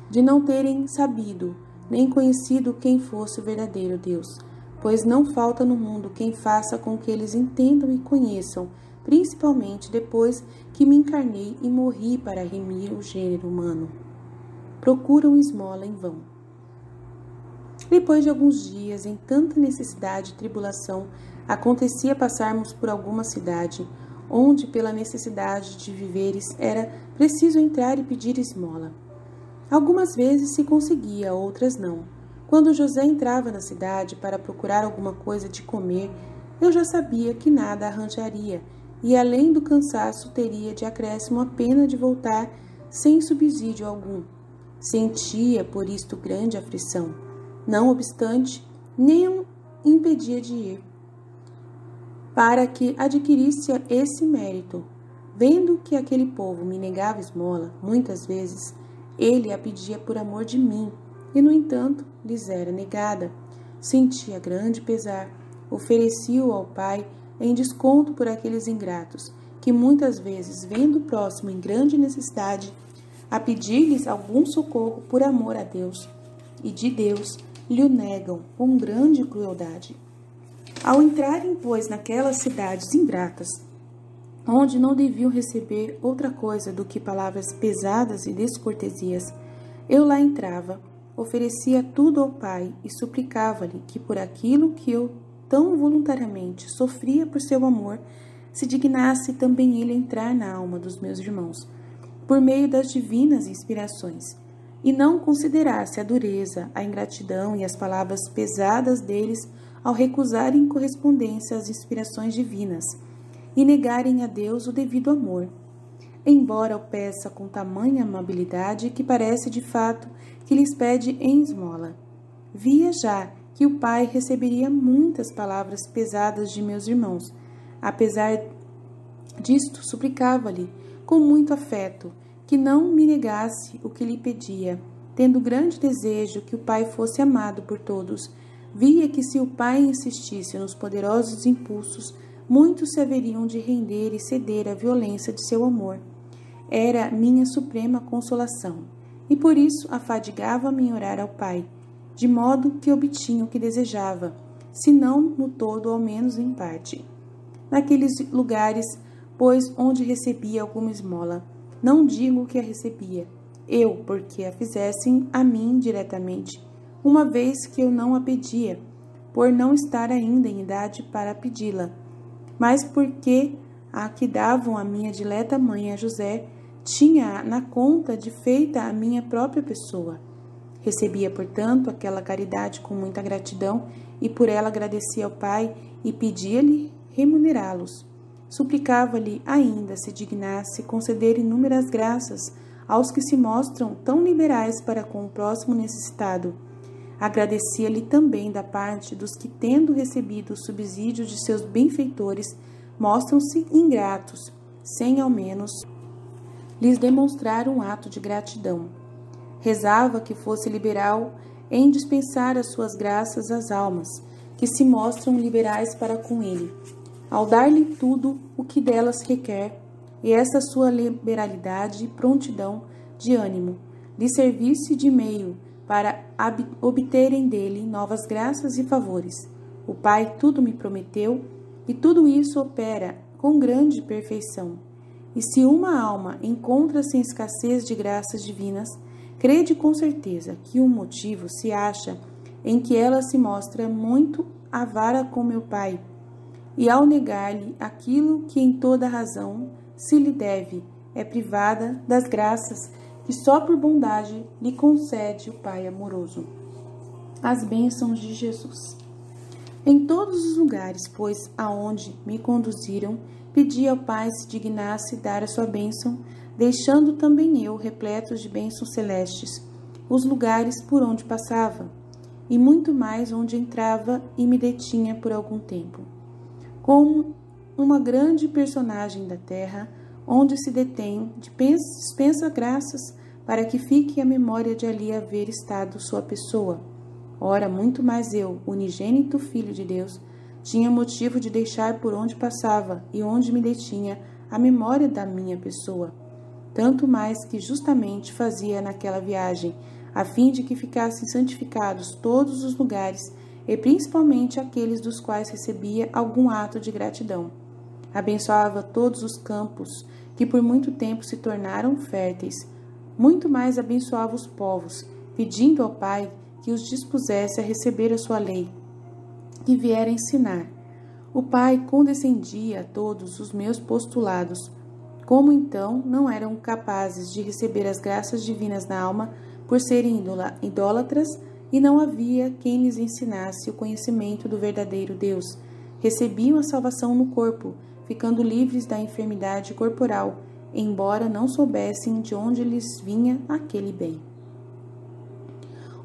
de não terem sabido nem conhecido quem fosse o verdadeiro Deus, pois não falta no mundo quem faça com que eles entendam e conheçam, principalmente depois que me encarnei e morri para remir o gênero humano. Procuram esmola em vão. Depois de alguns dias, em tanta necessidade e tribulação, acontecia passarmos por alguma cidade, onde, pela necessidade de víveres, era preciso entrar e pedir esmola. Algumas vezes se conseguia, outras não. Quando José entrava na cidade para procurar alguma coisa de comer, eu já sabia que nada arranjaria, e além do cansaço teria de acréscimo a pena de voltar sem subsídio algum. Sentia por isto grande aflição. Não obstante, nem impedia de ir, para que adquirisse esse mérito. Vendo que aquele povo me negava esmola, muitas vezes, ele a pedia por amor de mim, e, no entanto, lhes era negada. Sentia grande pesar, oferecia-o ao Pai em desconto por aqueles ingratos, que muitas vezes, vendo o próximo em grande necessidade, a pedir-lhes algum socorro por amor a Deus e de Deus, lhe o negam com grande crueldade. Ao entrarem, pois, naquelas cidades ingratas, onde não deviam receber outra coisa do que palavras pesadas e descortesias, eu lá entrava, oferecia tudo ao Pai e suplicava-lhe que, por aquilo que eu tão voluntariamente sofria por seu amor, se dignasse também ele entrar na alma dos meus irmãos, por meio das divinas inspirações, e não considerasse a dureza, a ingratidão e as palavras pesadas deles ao recusarem correspondência às inspirações divinas e negarem a Deus o devido amor, embora o peça com tamanha amabilidade que parece de fato que lhes pede em esmola. Via já que o Pai receberia muitas palavras pesadas de meus irmãos. Apesar disto, suplicava-lhe com muito afeto que não me negasse o que lhe pedia, tendo grande desejo que o Pai fosse amado por todos. Via que, se o Pai insistisse nos poderosos impulsos, muitos se haveriam de render e ceder à violência de seu amor. Era minha suprema consolação, e por isso afadigava-me em orar ao Pai, de modo que obtinha o que desejava, se não no todo, ao menos em parte. Naqueles lugares, pois, onde recebia alguma esmola, não digo que a recebia, eu, porque a fizessem a mim diretamente, uma vez que eu não a pedia, por não estar ainda em idade para pedi-la, mas porque a que davam a minha dileta mãe a José, tinha na conta de feita a minha própria pessoa. Recebia, portanto, aquela caridade com muita gratidão, e por ela agradecia ao Pai e pedia-lhe remunerá-los. Suplicava-lhe ainda se dignasse conceder inúmeras graças aos que se mostram tão liberais para com o próximo necessitado. Agradecia-lhe também da parte dos que, tendo recebido o subsídio de seus benfeitores, mostram-se ingratos, sem ao menos lhes demonstrar um ato de gratidão. Rezava que fosse liberal em dispensar as suas graças às almas, que se mostram liberais para com ele, ao dar-lhe tudo o que delas requer, e essa sua liberalidade e prontidão de ânimo lhe servisse de meio para obterem dele novas graças e favores. O Pai tudo me prometeu e tudo isso opera com grande perfeição. E se uma alma encontra-se em escassez de graças divinas, crede com certeza que um motivo se acha em que ela se mostra muito avara com meu Pai, e ao negar-lhe aquilo que em toda razão se lhe deve, é privada das graças que só por bondade lhe concede o Pai amoroso. As bênçãos de Jesus. Em todos os lugares, pois, aonde me conduziram, pedi ao Pai se dignasse dar a sua bênção, deixando também eu, repletos de bênçãos celestes, os lugares por onde passava, e muito mais onde entrava e me detinha por algum tempo. Como uma grande personagem da terra, onde se detém, dispensa graças para que fique a memória de ali haver estado sua pessoa. Ora, muito mais eu, unigênito Filho de Deus, tinha motivo de deixar por onde passava e onde me detinha a memória da minha pessoa. Tanto mais que justamente fazia naquela viagem, a fim de que ficassem santificados todos os lugares e principalmente aqueles dos quais recebia algum ato de gratidão. Abençoava todos os campos, que por muito tempo se tornaram férteis. Muito mais abençoava os povos, pedindo ao Pai que os dispusesse a receber a sua lei, que viera ensinar. O Pai condescendia a todos os meus postulados. Como então não eram capazes de receber as graças divinas na alma por serem idólatras, e não havia quem lhes ensinasse o conhecimento do verdadeiro Deus, recebiam a salvação no corpo, ficando livres da enfermidade corporal, embora não soubessem de onde lhes vinha aquele bem.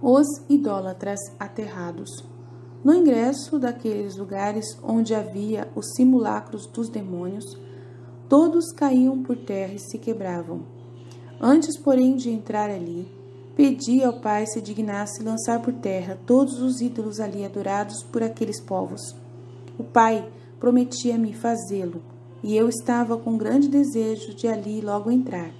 Os idólatras aterrados. No ingresso daqueles lugares onde havia os simulacros dos demônios, todos caíam por terra e se quebravam. Antes, porém, de entrar ali, pedi ao Pai se dignasse lançar por terra todos os ídolos ali adorados por aqueles povos. O Pai prometia-me fazê-lo, e eu estava com grande desejo de ali logo entrar.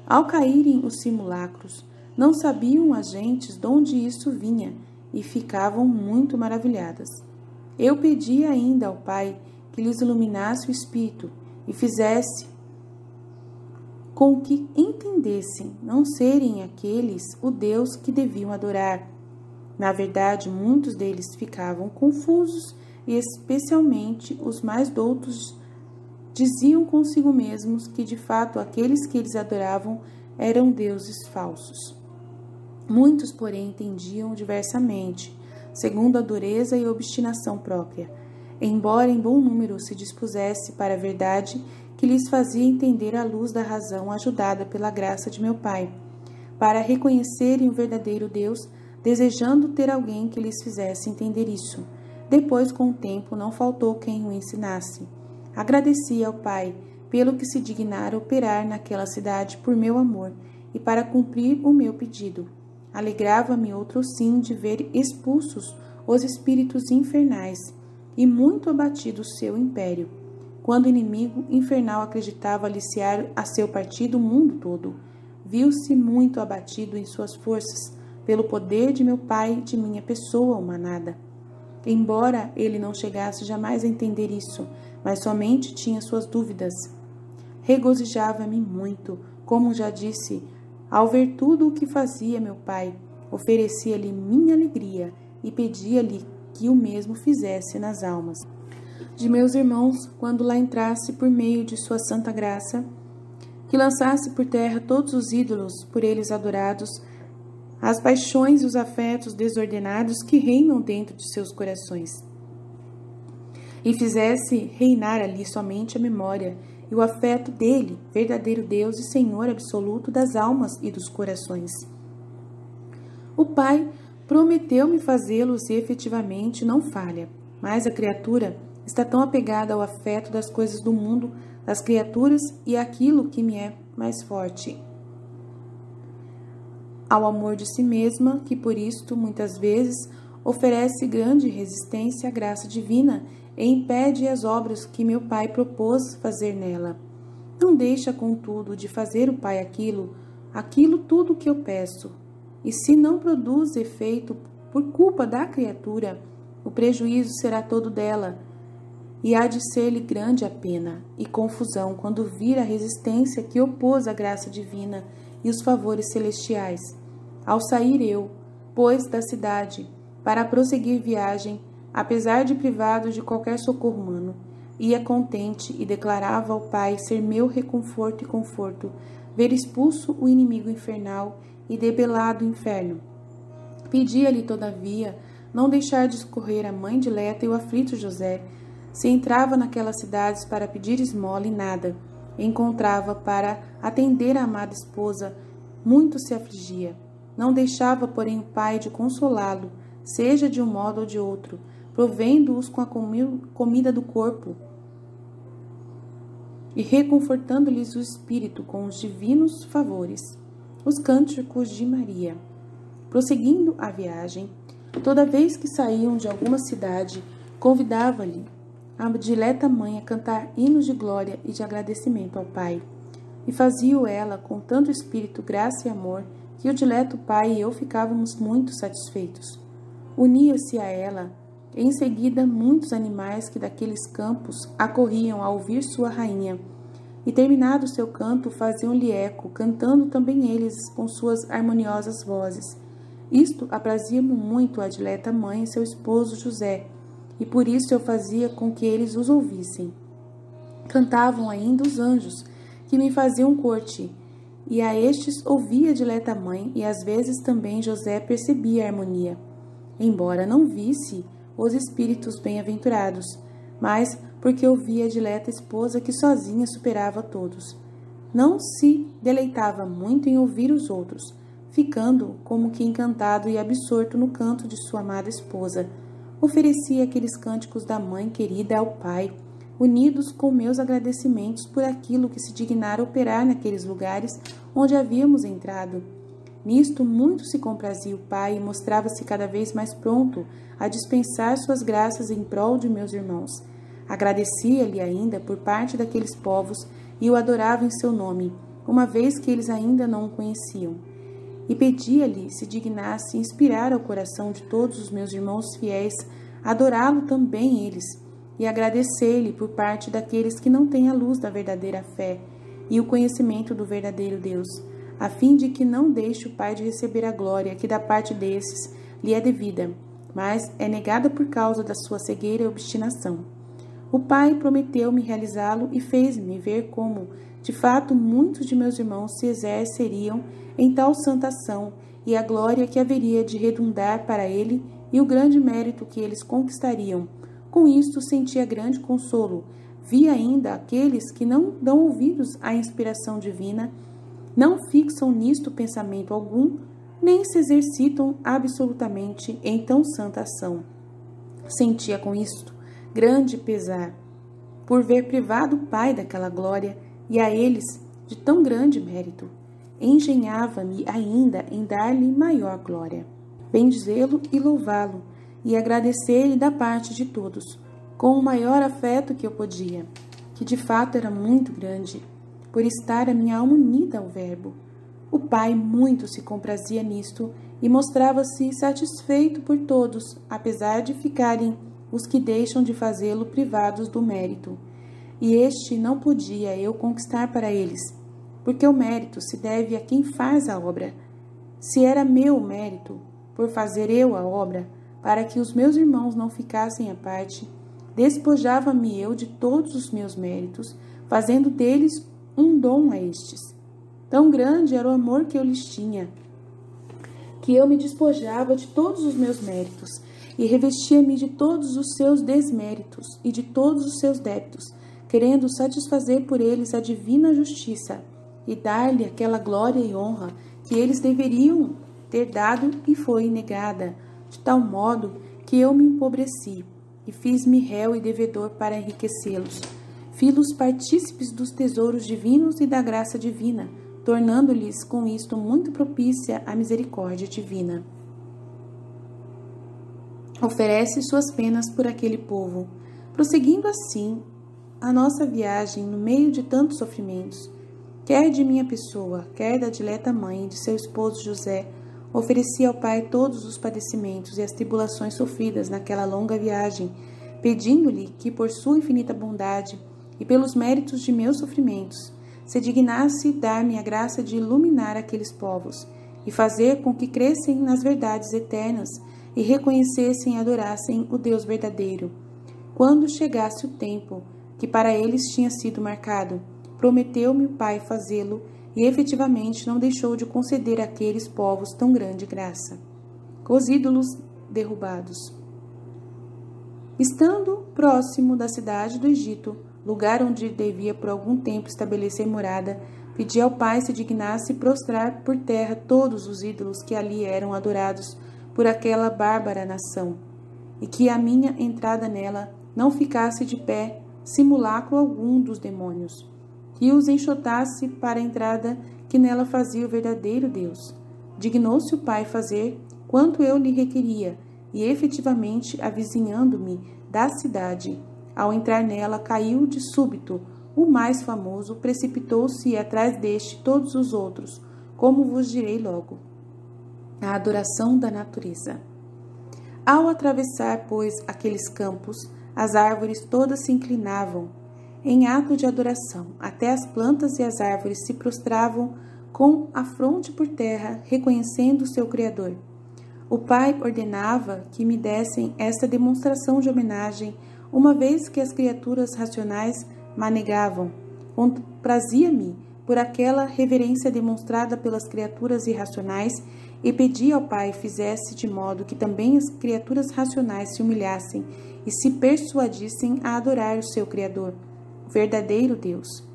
Ao caírem os simulacros, não sabiam as gentes de onde isso vinha, e ficavam muito maravilhadas. Eu pedi ainda ao Pai que lhes iluminasse o espírito e fizesse com que entendessem não serem aqueles o Deus que deviam adorar. Na verdade, muitos deles ficavam confusos e especialmente os mais doutos diziam consigo mesmos que de fato aqueles que eles adoravam eram deuses falsos. Muitos, porém, entendiam diversamente, segundo a dureza e obstinação própria, embora em bom número se dispusesse para a verdade que lhes fazia entender a luz da razão ajudada pela graça de meu Pai, para reconhecerem o verdadeiro Deus, desejando ter alguém que lhes fizesse entender isso. Depois, com o tempo, não faltou quem o ensinasse. Agradeci ao Pai pelo que se dignara operar naquela cidade por meu amor e para cumprir o meu pedido. Alegrava-me outro sim de ver expulsos os espíritos infernais e muito abatido o seu império, quando o inimigo infernal acreditava aliciar a seu partido o mundo todo. Viu-se muito abatido em suas forças, pelo poder de meu Pai e de minha pessoa humanada. Embora ele não chegasse jamais a entender isso, mas somente tinha suas dúvidas. Regozijava-me muito, como já disse, ao ver tudo o que fazia meu Pai. Oferecia-lhe minha alegria e pedia-lhe que o mesmo fizesse nas almas de meus irmãos, quando lá entrasse por meio de sua santa graça, que lançasse por terra todos os ídolos por eles adorados, as paixões e os afetos desordenados que reinam dentro de seus corações, e fizesse reinar ali somente a memória e o afeto dele, verdadeiro Deus e Senhor absoluto das almas e dos corações. O Pai prometeu-me fazê-los e efetivamente não falha, mas a criatura está tão apegada ao afeto das coisas do mundo, das criaturas e àquilo que me é mais forte, ao amor de si mesma, que por isto, muitas vezes, oferece grande resistência à graça divina e impede as obras que meu Pai propôs fazer nela. Não deixa, contudo, de fazer o Pai aquilo tudo o que eu peço, e se não produz efeito por culpa da criatura, o prejuízo será todo dela, e há de ser-lhe grande a pena e confusão quando vir a resistência que opôs a graça divina e os favores celestiais. Ao sair eu, pois, da cidade, para prosseguir viagem, apesar de privado de qualquer socorro humano, ia contente e declarava ao Pai ser meu reconforto e conforto, ver expulso o inimigo infernal e debelado o inferno. Pedia-lhe, todavia, não deixar discorrer a mãe dileta e o aflito José. Se entrava naquelas cidades para pedir esmola e nada encontrava para atender a amada esposa, muito se afligia. Não deixava, porém, o pai de consolá-lo, seja de um modo ou de outro, provendo-os com a comida do corpo e reconfortando-lhes o espírito com os divinos favores. Os cânticos de Maria. Prosseguindo a viagem, toda vez que saíam de alguma cidade, convidava-lhe a dileta mãe a cantar hinos de glória e de agradecimento ao Pai. E fazia-o ela com tanto espírito, graça e amor, que o dileto pai e eu ficávamos muito satisfeitos. Unia-se a ela, em seguida, muitos animais que daqueles campos acorriam a ouvir sua rainha, e terminado seu canto, faziam-lhe eco, cantando também eles com suas harmoniosas vozes. Isto aprazia-me muito a dileta mãe e seu esposo José, e por isso eu fazia com que eles os ouvissem. Cantavam ainda os anjos, que me faziam corte, e a estes ouvia a dileta mãe, e às vezes também José percebia a harmonia, embora não visse os espíritos bem-aventurados, mas porque ouvia a dileta esposa que sozinha superava a todos. Não se deleitava muito em ouvir os outros, ficando como que encantado e absorto no canto de sua amada esposa. Oferecia aqueles cânticos da mãe querida ao Pai, unidos com meus agradecimentos por aquilo que se dignara operar naqueles lugares onde havíamos entrado. Nisto muito se comprazia o Pai e mostrava-se cada vez mais pronto a dispensar suas graças em prol de meus irmãos. Agradecia-lhe ainda por parte daqueles povos e o adorava em seu nome, uma vez que eles ainda não o conheciam. E pedia-lhe se dignasse inspirar ao coração de todos os meus irmãos fiéis, adorá-lo também eles, e agradecer-lhe por parte daqueles que não têm a luz da verdadeira fé e o conhecimento do verdadeiro Deus, a fim de que não deixe o Pai de receber a glória que da parte desses lhe é devida, mas é negada por causa da sua cegueira e obstinação. O Pai prometeu-me realizá-lo e fez-me ver como, de fato, muitos de meus irmãos se exerceriam em tal santa ação e a glória que haveria de redundar para ele e o grande mérito que eles conquistariam. Com isto sentia grande consolo. Vi ainda aqueles que não dão ouvidos à inspiração divina, não fixam nisto pensamento algum, nem se exercitam absolutamente em tão santa ação. Sentia com isto grande pesar, por ver privado o Pai daquela glória e a eles de tão grande mérito. Engenhava-me ainda em dar-lhe maior glória, bendizê-lo e louvá-lo, e agradecer-lhe da parte de todos, com o maior afeto que eu podia, que de fato era muito grande, por estar a minha alma unida ao Verbo. O Pai muito se comprazia nisto e mostrava-se satisfeito por todos, apesar de ficarem os que deixam de fazê-lo privados do mérito. E este não podia eu conquistar para eles, porque o mérito se deve a quem faz a obra. Se era meu mérito, por fazer eu a obra, para que os meus irmãos não ficassem à parte, despojava-me eu de todos os meus méritos, fazendo deles um dom a estes. Tão grande era o amor que eu lhes tinha, que eu me despojava de todos os meus méritos, e revestia-me de todos os seus desméritos e de todos os seus débitos, querendo satisfazer por eles a divina justiça e dar-lhe aquela glória e honra que eles deveriam ter dado e foi negada, de tal modo que eu me empobreci e fiz-me réu e devedor para enriquecê-los. Fiz-los partícipes dos tesouros divinos e da graça divina, tornando-lhes com isto muito propícia a misericórdia divina. Oferece suas penas por aquele povo. Prosseguindo assim a nossa viagem no meio de tantos sofrimentos, quer de minha pessoa, quer da dileta mãe e de seu esposo José, Ofereci ao Pai todos os padecimentos e as tribulações sofridas naquela longa viagem, pedindo-lhe que, por sua infinita bondade e pelos méritos de meus sofrimentos, se dignasse dar-me a graça de iluminar aqueles povos e fazer com que crescem nas verdades eternas e reconhecessem e adorassem o Deus verdadeiro. Quando chegasse o tempo que para eles tinha sido marcado, prometeu-me o Pai fazê-lo e efetivamente não deixou de conceder àqueles povos tão grande graça. Os ídolos derrubados. Estando próximo da cidade do Egito, lugar onde devia por algum tempo estabelecer morada, pedi ao Pai se dignasse prostrar por terra todos os ídolos que ali eram adorados por aquela bárbara nação, e que a minha entrada nela não ficasse de pé simulacro algum dos demônios, que os enxotasse para a entrada que nela fazia o verdadeiro Deus. Dignou-se o Pai fazer quanto eu lhe requeria, e efetivamente, avizinhando-me da cidade, ao entrar nela, caiu de súbito o mais famoso, precipitou-se atrás deste todos os outros, como vos direi logo. A adoração da natureza. Ao atravessar, pois, aqueles campos, as árvores todas se inclinavam, em ato de adoração, até as plantas e as árvores se prostravam com a fronte por terra, reconhecendo o seu Criador. O Pai ordenava que me dessem esta demonstração de homenagem, uma vez que as criaturas racionais manegavam. Comprazia-me por aquela reverência demonstrada pelas criaturas irracionais e pedi ao Pai fizesse de modo que também as criaturas racionais se humilhassem e se persuadissem a adorar o seu Criador, o verdadeiro Deus,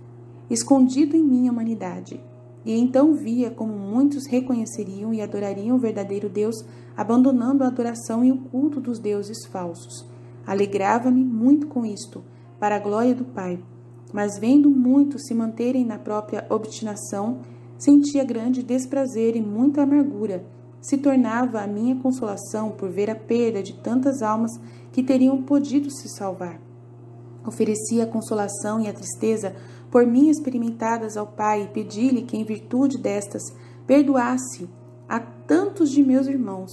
escondido em minha humanidade. E então via como muitos reconheceriam e adorariam o verdadeiro Deus, abandonando a adoração e o culto dos deuses falsos. Alegrava-me muito com isto, para a glória do Pai, mas vendo muitos se manterem na própria obstinação, sentia grande desprazer e muita amargura. Se tornava a minha consolação por ver a perda de tantas almas que teriam podido se salvar. Oferecia a consolação e a tristeza por mim experimentadas ao Pai e pedi-lhe que, em virtude destas, perdoasse a tantos de meus irmãos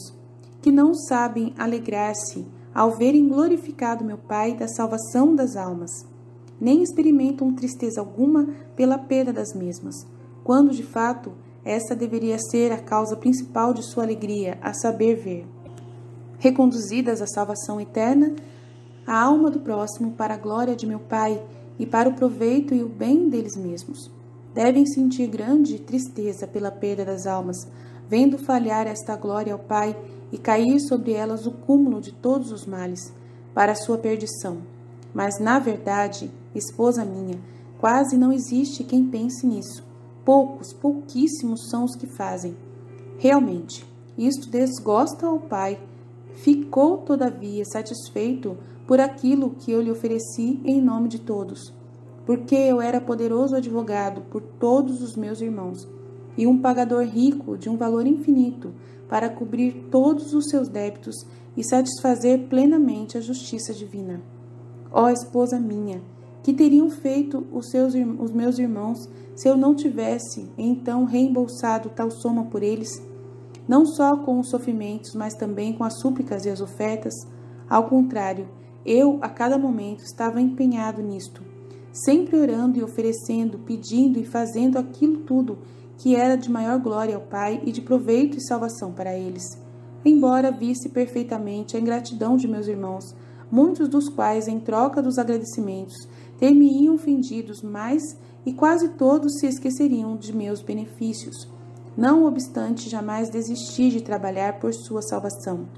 que não sabem alegrar-se ao verem glorificado meu Pai da salvação das almas, nem experimentam tristeza alguma pela perda das mesmas, quando de fato essa deveria ser a causa principal de sua alegria, a saber ver, reconduzidas à salvação eterna, a alma do próximo para a glória de meu Pai e para o proveito e o bem deles mesmos. Devem sentir grande tristeza pela perda das almas, vendo falhar esta glória ao Pai e cair sobre elas o cúmulo de todos os males, para a sua perdição. Mas, na verdade, esposa minha, quase não existe quem pense nisso. Pouquíssimos são os que fazem. Realmente, isto desgosta ao Pai. Ficou, todavia, satisfeito por aquilo que eu lhe ofereci em nome de todos, porque eu era poderoso advogado por todos os meus irmãos, e um pagador rico de um valor infinito, para cobrir todos os seus débitos e satisfazer plenamente a justiça divina. Ó esposa minha, que teriam feito os meus irmãos se eu não tivesse, então, reembolsado tal soma por eles, não só com os sofrimentos, mas também com as súplicas e as ofertas? Ao contrário, eu, a cada momento, estava empenhado nisto, sempre orando e oferecendo, pedindo e fazendo aquilo tudo que era de maior glória ao Pai e de proveito e salvação para eles. Embora visse perfeitamente a ingratidão de meus irmãos, muitos dos quais, em troca dos agradecimentos, ter-me-iam ofendidos mais e quase todos se esqueceriam de meus benefícios. Não obstante, jamais desisti de trabalhar por sua salvação.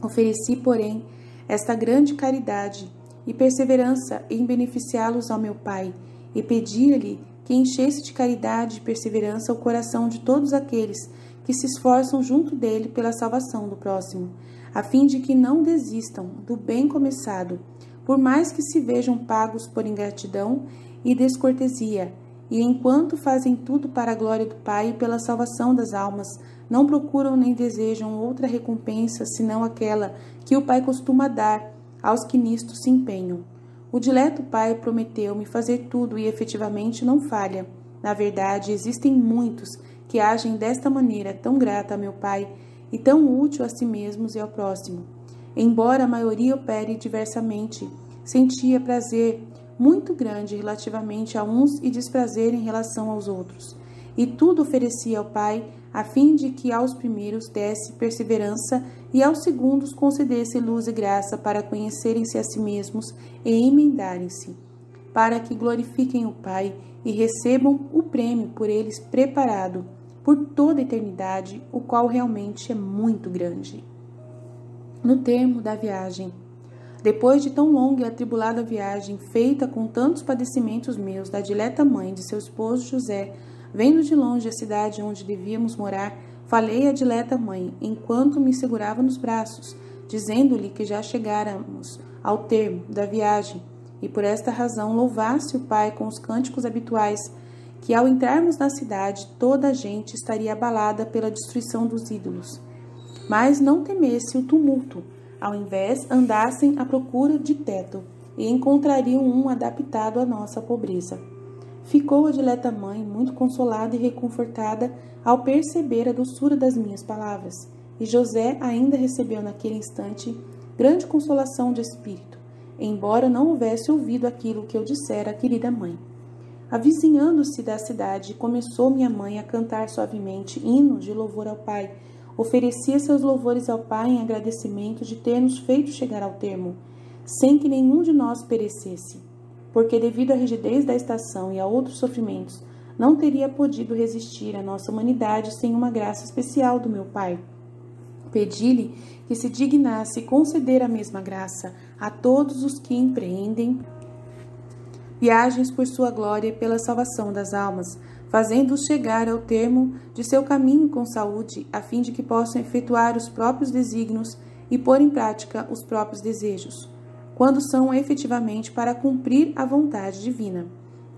Ofereci, porém, esta grande caridade e perseverança em beneficiá-los ao meu Pai, e pedia-lhe que enchesse de caridade e perseverança o coração de todos aqueles que se esforçam junto dele pela salvação do próximo, a fim de que não desistam do bem começado, por mais que se vejam pagos por ingratidão e descortesia, e enquanto fazem tudo para a glória do Pai e pela salvação das almas, não procuram nem desejam outra recompensa senão aquela que o Pai costuma dar aos que nisto se empenham. O dileto Pai prometeu-me fazer tudo e efetivamente não falha. Na verdade, existem muitos que agem desta maneira tão grata a meu Pai e tão útil a si mesmos e ao próximo. Embora a maioria opere diversamente, sentia prazer muito grande relativamente a uns e desprazer em relação aos outros. E tudo oferecia ao Pai, a fim de que aos primeiros desse perseverança e aos segundos concedesse luz e graça para conhecerem-se a si mesmos e emendarem-se, para que glorifiquem o Pai e recebam o prêmio por eles preparado por toda a eternidade, o qual realmente é muito grande. No termo da viagem, depois de tão longa e atribulada viagem, feita com tantos padecimentos meus, da dileta mãe de seu esposo José, vendo de longe a cidade onde devíamos morar, falei à dileta mãe, enquanto me segurava nos braços, dizendo-lhe que já chegáramos ao termo da viagem, e por esta razão louvasse o Pai com os cânticos habituais, que ao entrarmos na cidade, toda a gente estaria abalada pela destruição dos ídolos. Mas não temesse o tumulto, ao invés andassem à procura de teto, e encontrariam um adaptado à nossa pobreza. Ficou a dileta mãe muito consolada e reconfortada ao perceber a doçura das minhas palavras, e José ainda recebeu naquele instante grande consolação de espírito, embora não houvesse ouvido aquilo que eu dissera à querida mãe. Avizinhando-se da cidade, começou minha mãe a cantar suavemente hinos de louvor ao Pai. Oferecia seus louvores ao Pai em agradecimento de ter nos feito chegar ao termo, sem que nenhum de nós perecesse, porque devido à rigidez da estação e a outros sofrimentos, não teria podido resistir à nossa humanidade sem uma graça especial do meu Pai. Pedi-lhe que se dignasse conceder a mesma graça a todos os que empreendem viagens por sua glória e pela salvação das almas, fazendo-os chegar ao termo de seu caminho com saúde, a fim de que possam efetuar os próprios desígnios e pôr em prática os próprios desejos, quando são efetivamente para cumprir a vontade divina.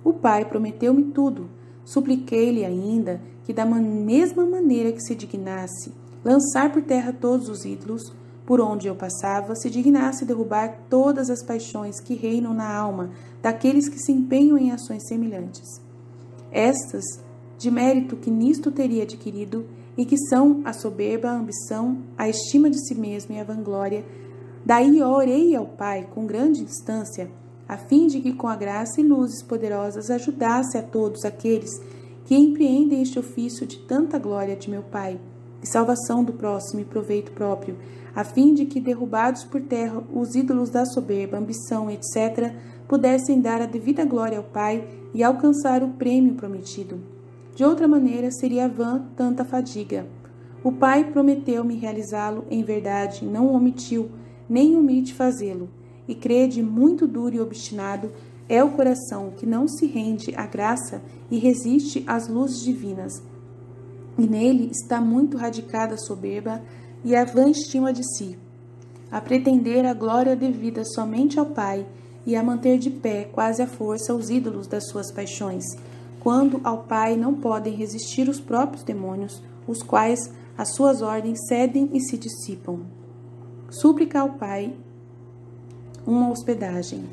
O Pai prometeu-me tudo. Supliquei-lhe ainda que, da mesma maneira que se dignasse lançar por terra todos os ídolos, por onde eu passava, se dignasse derrubar todas as paixões que reinam na alma daqueles que se empenham em ações semelhantes. Estas, de mérito que nisto teria adquirido, e que são a soberba, a ambição, a estima de si mesmo e a vanglória. Daí eu orei ao Pai com grande instância, a fim de que com a graça e luzes poderosas ajudasse a todos aqueles que empreendem este ofício de tanta glória de meu Pai, e salvação do próximo e proveito próprio, a fim de que, derrubados por terra os ídolos da soberba, ambição, etc., pudessem dar a devida glória ao Pai e alcançar o prêmio prometido. De outra maneira, seria vã tanta fadiga. O Pai prometeu-me realizá-lo em verdade, não omitiu, nem omite fazê-lo. E crede, muito duro e obstinado é o coração que não se rende à graça e resiste às luzes divinas. E nele está muito radicada a soberba e a vã estima de si, a pretender a glória devida somente ao Pai e a manter de pé quase à força os ídolos das suas paixões, quando ao Pai não podem resistir os próprios demônios, os quais, às suas ordens, cedem e se dissipam. Súplica ao Pai uma hospedagem.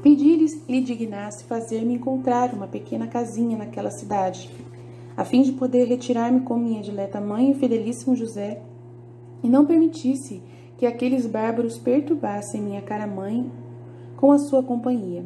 Pedi-lhe dignasse fazer-me encontrar uma pequena casinha naquela cidade, a fim de poder retirar-me com minha dileta mãe e fidelíssimo José, e não permitisse que aqueles bárbaros perturbassem minha cara mãe com a sua companhia.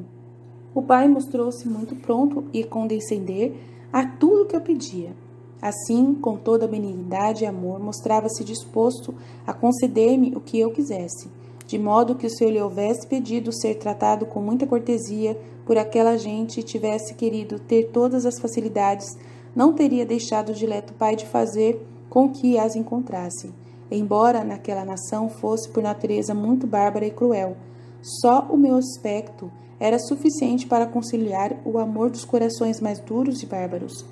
O Pai mostrou-se muito pronto e condescender a tudo que eu pedia. Assim, com toda benignidade e amor, mostrava-se disposto a conceder-me o que eu quisesse, de modo que se eu lhe houvesse pedido ser tratado com muita cortesia por aquela gente e tivesse querido ter todas as facilidades, não teria deixado o dileto Pai de fazer com que as encontrasse, embora naquela nação fosse por natureza muito bárbara e cruel. Só o meu aspecto era suficiente para conciliar o amor dos corações mais duros e bárbaros.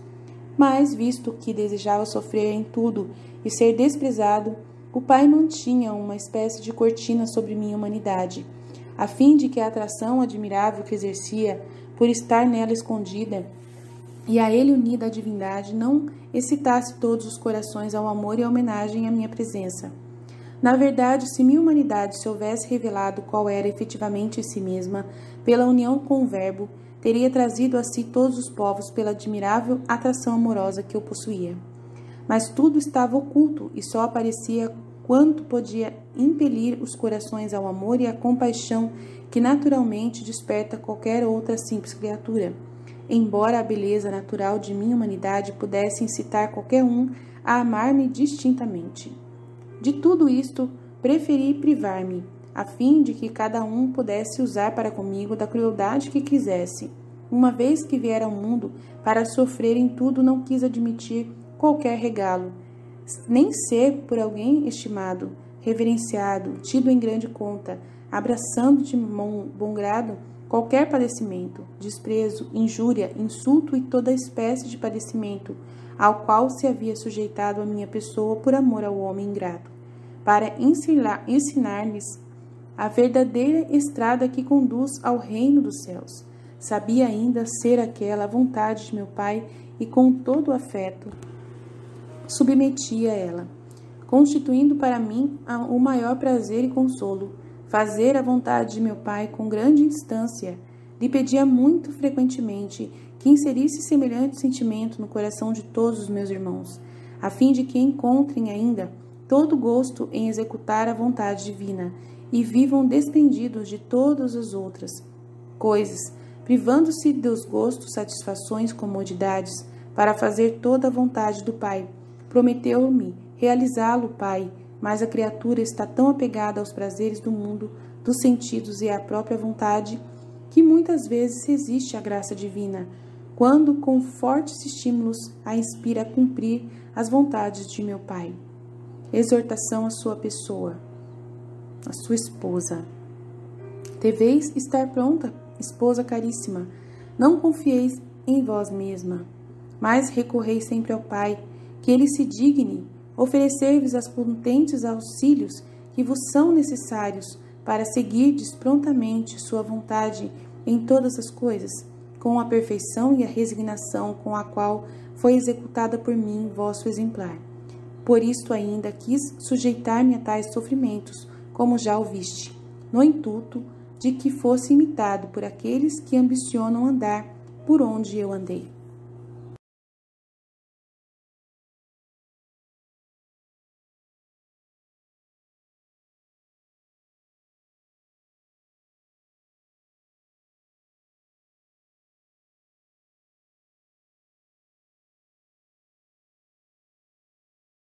Mas, visto que desejava sofrer em tudo e ser desprezado, o Pai mantinha uma espécie de cortina sobre minha humanidade, a fim de que a atração admirável que exercia por estar nela escondida e a ele unida à divindade não excitasse todos os corações ao amor e à homenagem à minha presença. Na verdade, se minha humanidade se houvesse revelado qual era efetivamente em si mesma, pela união com o Verbo, teria trazido a si todos os povos pela admirável atração amorosa que o possuía. Mas tudo estava oculto e só aparecia quanto podia impelir os corações ao amor e à compaixão que naturalmente desperta qualquer outra simples criatura, embora a beleza natural de minha humanidade pudesse incitar qualquer um a amar-me distintamente. De tudo isto, preferi privar-me, a fim de que cada um pudesse usar para comigo da crueldade que quisesse. Uma vez que vier ao mundo para sofrer em tudo, não quis admitir qualquer regalo, nem ser por alguém estimado, reverenciado, tido em grande conta, abraçando de bom grado qualquer padecimento, desprezo, injúria, insulto e toda espécie de padecimento, ao qual se havia sujeitado a minha pessoa por amor ao homem ingrato, para ensinar-lhes a verdadeira estrada que conduz ao reino dos céus. Sabia ainda ser aquela a vontade de meu Pai e com todo o afeto submetia a ela, constituindo para mim o maior prazer e consolo, fazer a vontade de meu Pai com grande instância. Lhe pedia muito frequentemente que inserisse semelhante sentimento no coração de todos os meus irmãos, a fim de que encontrem ainda todo gosto em executar a vontade divina e vivam desprendidos de todas as outras coisas, privando-se dos gostos, satisfações, comodidades, para fazer toda a vontade do Pai. Prometeu-me realizá-lo, Pai, mas a criatura está tão apegada aos prazeres do mundo, dos sentidos e à própria vontade, que muitas vezes resiste à graça divina, quando com fortes estímulos a inspira a cumprir as vontades de meu Pai. Exortação à sua pessoa, à sua esposa. Deveis estar pronta, esposa caríssima, não confieis em vós mesma, mas recorrei sempre ao Pai, que Ele se digne oferecer-vos os potentes auxílios que vos são necessários para seguirdes prontamente sua vontade em todas as coisas, com a perfeição e a resignação com a qual foi executada por mim, vosso exemplar. Por isto ainda quis sujeitar-me a tais sofrimentos, como já ouviste, no intuito de que fosse imitado por aqueles que ambicionam andar por onde eu andei.